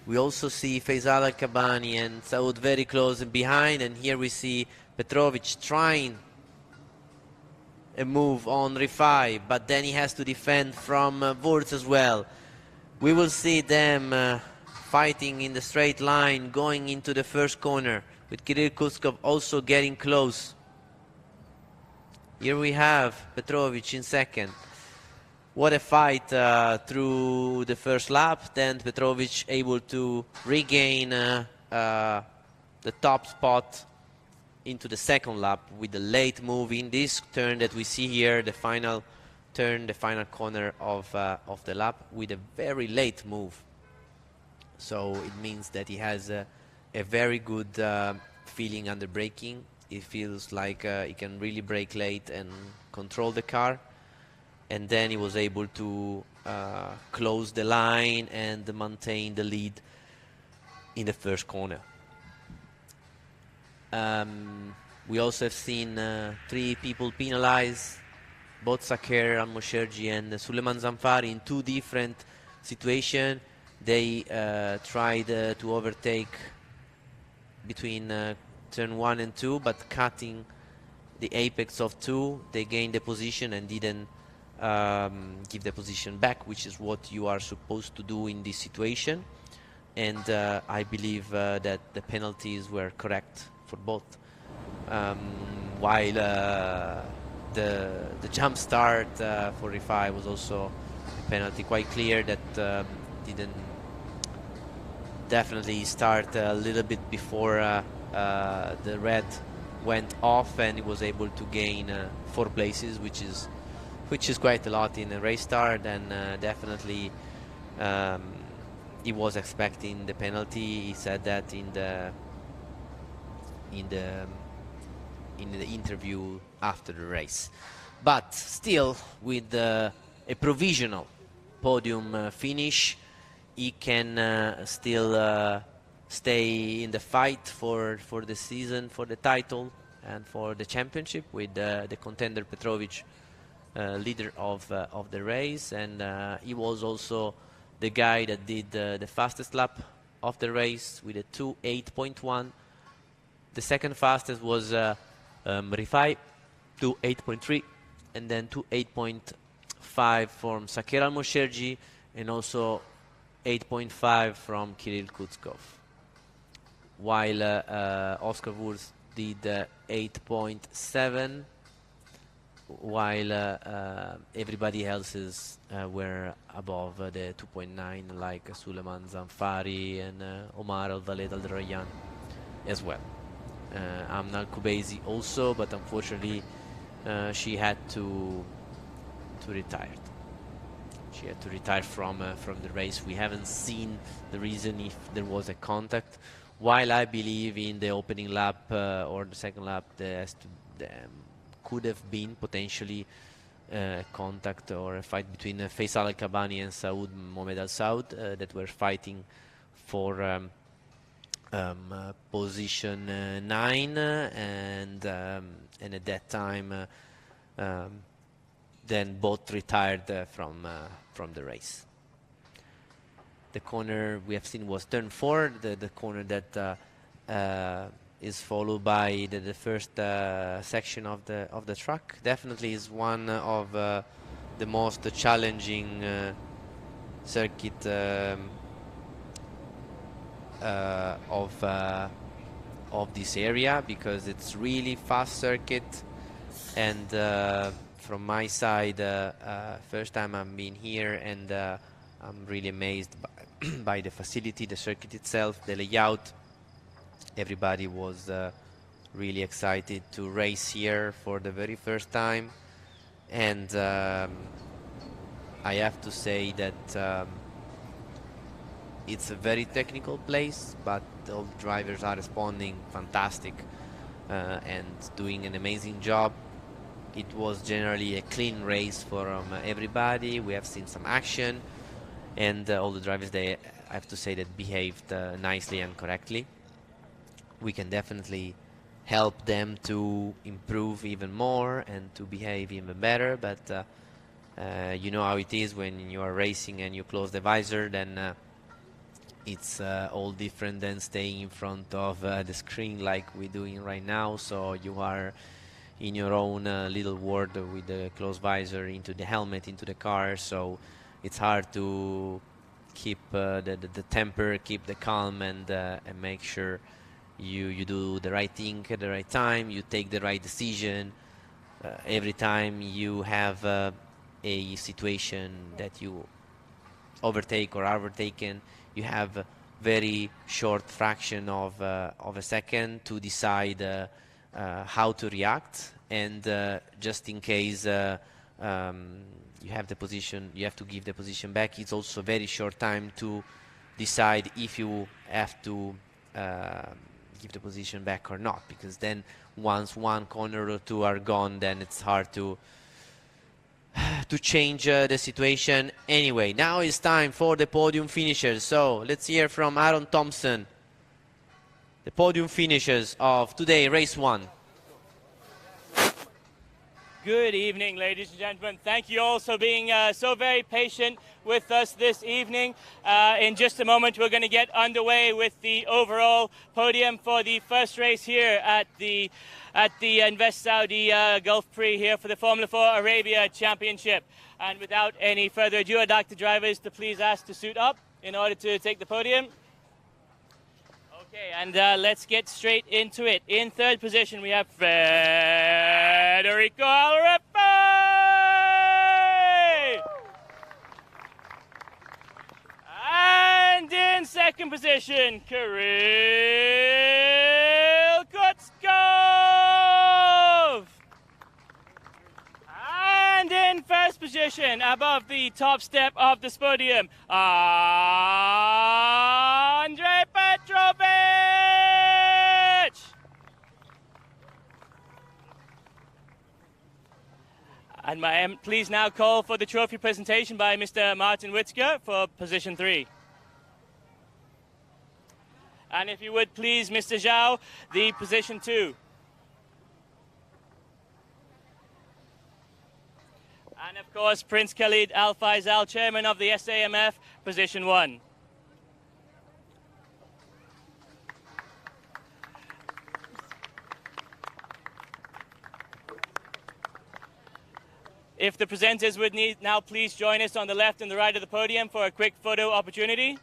We also see Faisal Al-Kabani and Saud very close and behind, and here we see Petrovic trying a move on Rifai, but then he has to defend from Wurz as well. We will see them fighting in the straight line going into the first corner, with Kirill Kuskov also getting close. Here we have Petrovic in second. What a fight through the first lap. Then Petrovic able to regain the top spot into the second lap with the late move in this turn that we see here, the final turn, the final corner of the lap, with a very late move. So it means that he has a very good feeling under braking. It feels like he can really brake late and control the car. And then he was able to close the line and maintain the lead in the first corner. We also have seen 3 people penalized, both Saker, Al-Mosherji and Suleiman Zamfari, in 2 different situations. They tried to overtake between turn 1 and 2, but cutting the apex of 2, they gained the position and didn't give the position back, which is what you are supposed to do in this situation. And I believe that the penalties were correct for both. While the jump start for Rifai was also a penalty, quite clear that didn't definitely start a little bit before the red went off, and he was able to gain 4 places, which is quite a lot in a race start. And definitely he was expecting the penalty. He said that in the interview after the race. But still, with a provisional podium finish, he can still stay in the fight for the season, for the title and for the championship, with the contender Petrovic leader of the race. And he was also the guy that did the fastest lap of the race with a 2:8.1. The second fastest was Rifai, 2:8.3, and then 2:8.5 from Saker Al-Mosherji, and also 8.5 from Kirill Kuskov. While Oscar Wurz did 8.7, while everybody else's were above the 2.9, like Suleiman Zamfari and Omar Al-Valed Al-Rayyan as well. Amna Al-Kubaisi also, but unfortunately she had to retire. She had to retire from the race. We haven't seen the reason if there was a contact. While I believe in the opening lap or the second lap, there could have been potentially contact or a fight between Faisal Al-Kabani and Saud Mohamed Al-Saud that were fighting for position 9, and at that time then both retired from the race. The corner we have seen was turn 4, the corner that is followed by the first section of the track. Definitely is one of the most challenging circuit of this area, because it's really fast circuit. And from my side, first time I've been here, and I'm really amazed by the facility, the circuit itself, the layout. Everybody was really excited to race here for the very first time. And I have to say that it's a very technical place, but all the drivers are responding fantastic and doing an amazing job. It was generally a clean race for everybody. We have seen some action, and all the drivers, I have to say, that behaved nicely and correctly. We can definitely help them to improve even more and to behave even better, but you know how it is when you are racing and you close the visor, then it's all different than staying in front of the screen like we're doing right now. So you are in your own little world with the closed visor, into the helmet, into the car, so it's hard to keep the temper, keep the calm, and make sure you do the right thing at the right time, you take the right decision. Every time you have a situation that you overtake or are overtaken, you have a very short fraction of a second to decide how to react, and just in case you have the position, you have to give the position back. It's also a very short time to decide if you have to give the position back or not, because then once one corner or two are gone, then it's hard to change the situation. Anyway, now it's time for the podium finishers. So let's hear from Aaron Thompson, the podium finishers of today, race 1. Good evening, ladies and gentlemen. Thank you all for being so very patient with us this evening. In just a moment, we're going to get underway with the overall podium for the first race here at the Invest Saudi Gulf Prix here for the Formula 4 Arabia Championship. And without any further ado, I'd like the drivers to please ask to suit up in order to take the podium. Okay, and let's get straight into it. In third position, we have Federico Alrefe! And in second position, Kirill Kutskov! And in first position, above the top step of this podium, Andrei Petrovic! And please now call for the trophy presentation by Mr. Martin Witzker for position 3. And if you would please, Mr. Zhao, the position 2. And of course, Prince Khalid Al Faisal, chairman of the SAMF, position 1. If the presenters would now please join us on the left and the right of the podium for a quick photo opportunity.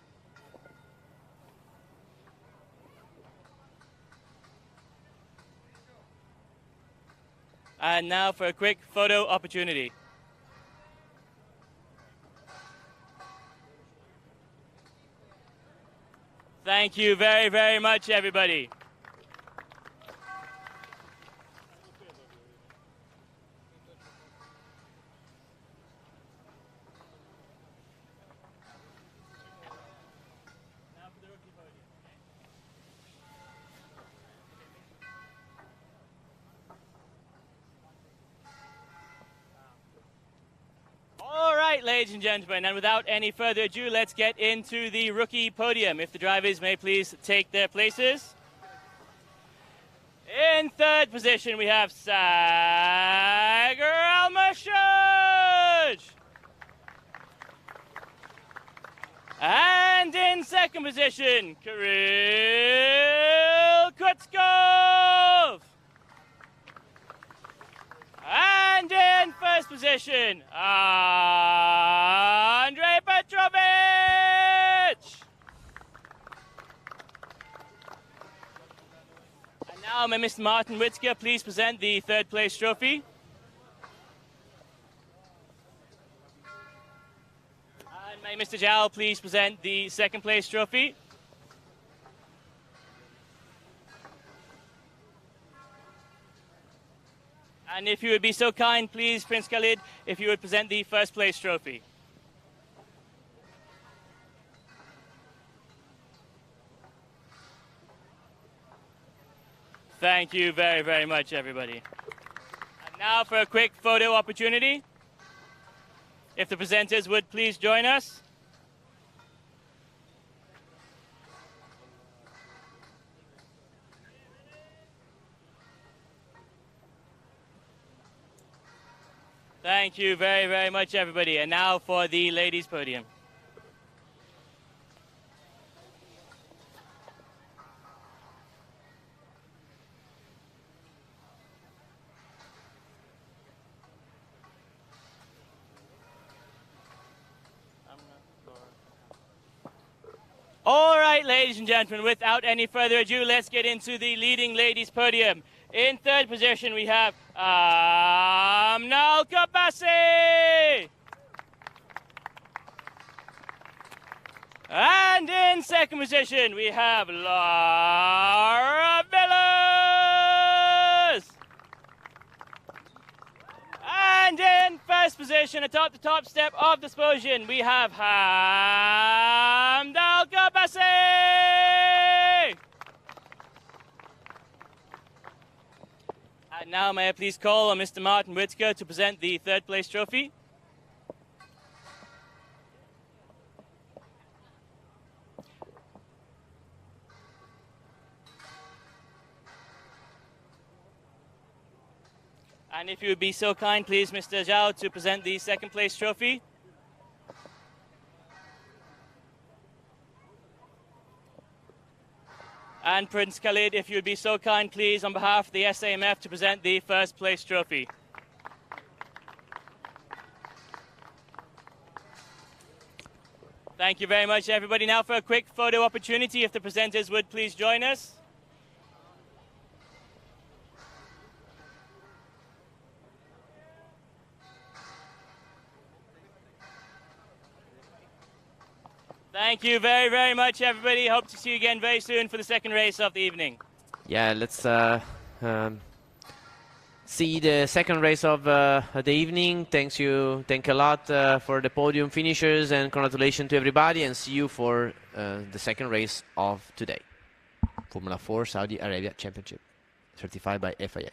And now for a quick photo opportunity. Thank you very, very much, everybody. Ladies and gentlemen, and without any further ado, let's get into the rookie podium. If the drivers may please take their places. In third position, we have Sagar Almasho. And in second position, Kirill Kutskov. And in first position, Andrei Petrovich. And now may Mr. Martin Witzke please present the third place trophy. And may Mr. Zhao please present the second place trophy. And if you would be so kind, please, Prince Khalid, if you would present the first place trophy. Thank you very, very much, everybody. And now for a quick photo opportunity. If the presenters would please join us. Thank you very, very much, everybody. And now for the ladies' podium. All right, ladies and gentlemen, without any further ado, let's get into the leading ladies' podium. In third position, we have Amnal Kabasi. And in second position, we have Lara Villas. And in first position, atop the top step of the podium, we have Hamdal Kabasi. And now may I please call on Mr. Martin Witzke to present the third place trophy. And if you would be so kind, please, Mr. Zhao, to present the second place trophy. And Prince Khalid, if you would be so kind, please, on behalf of the SAMF, to present the first place trophy. Thank you very much, everybody. Now for a quick photo opportunity, if the presenters would please join us. Thank you very, very much, everybody. Hope to see you again very soon for the second race of the evening. Yeah, let's see the second race of the evening. Thank a lot for the podium finishers, and congratulations to everybody, and see you for the second race of today. Formula 4 Saudi Arabia Championship, certified by FIA.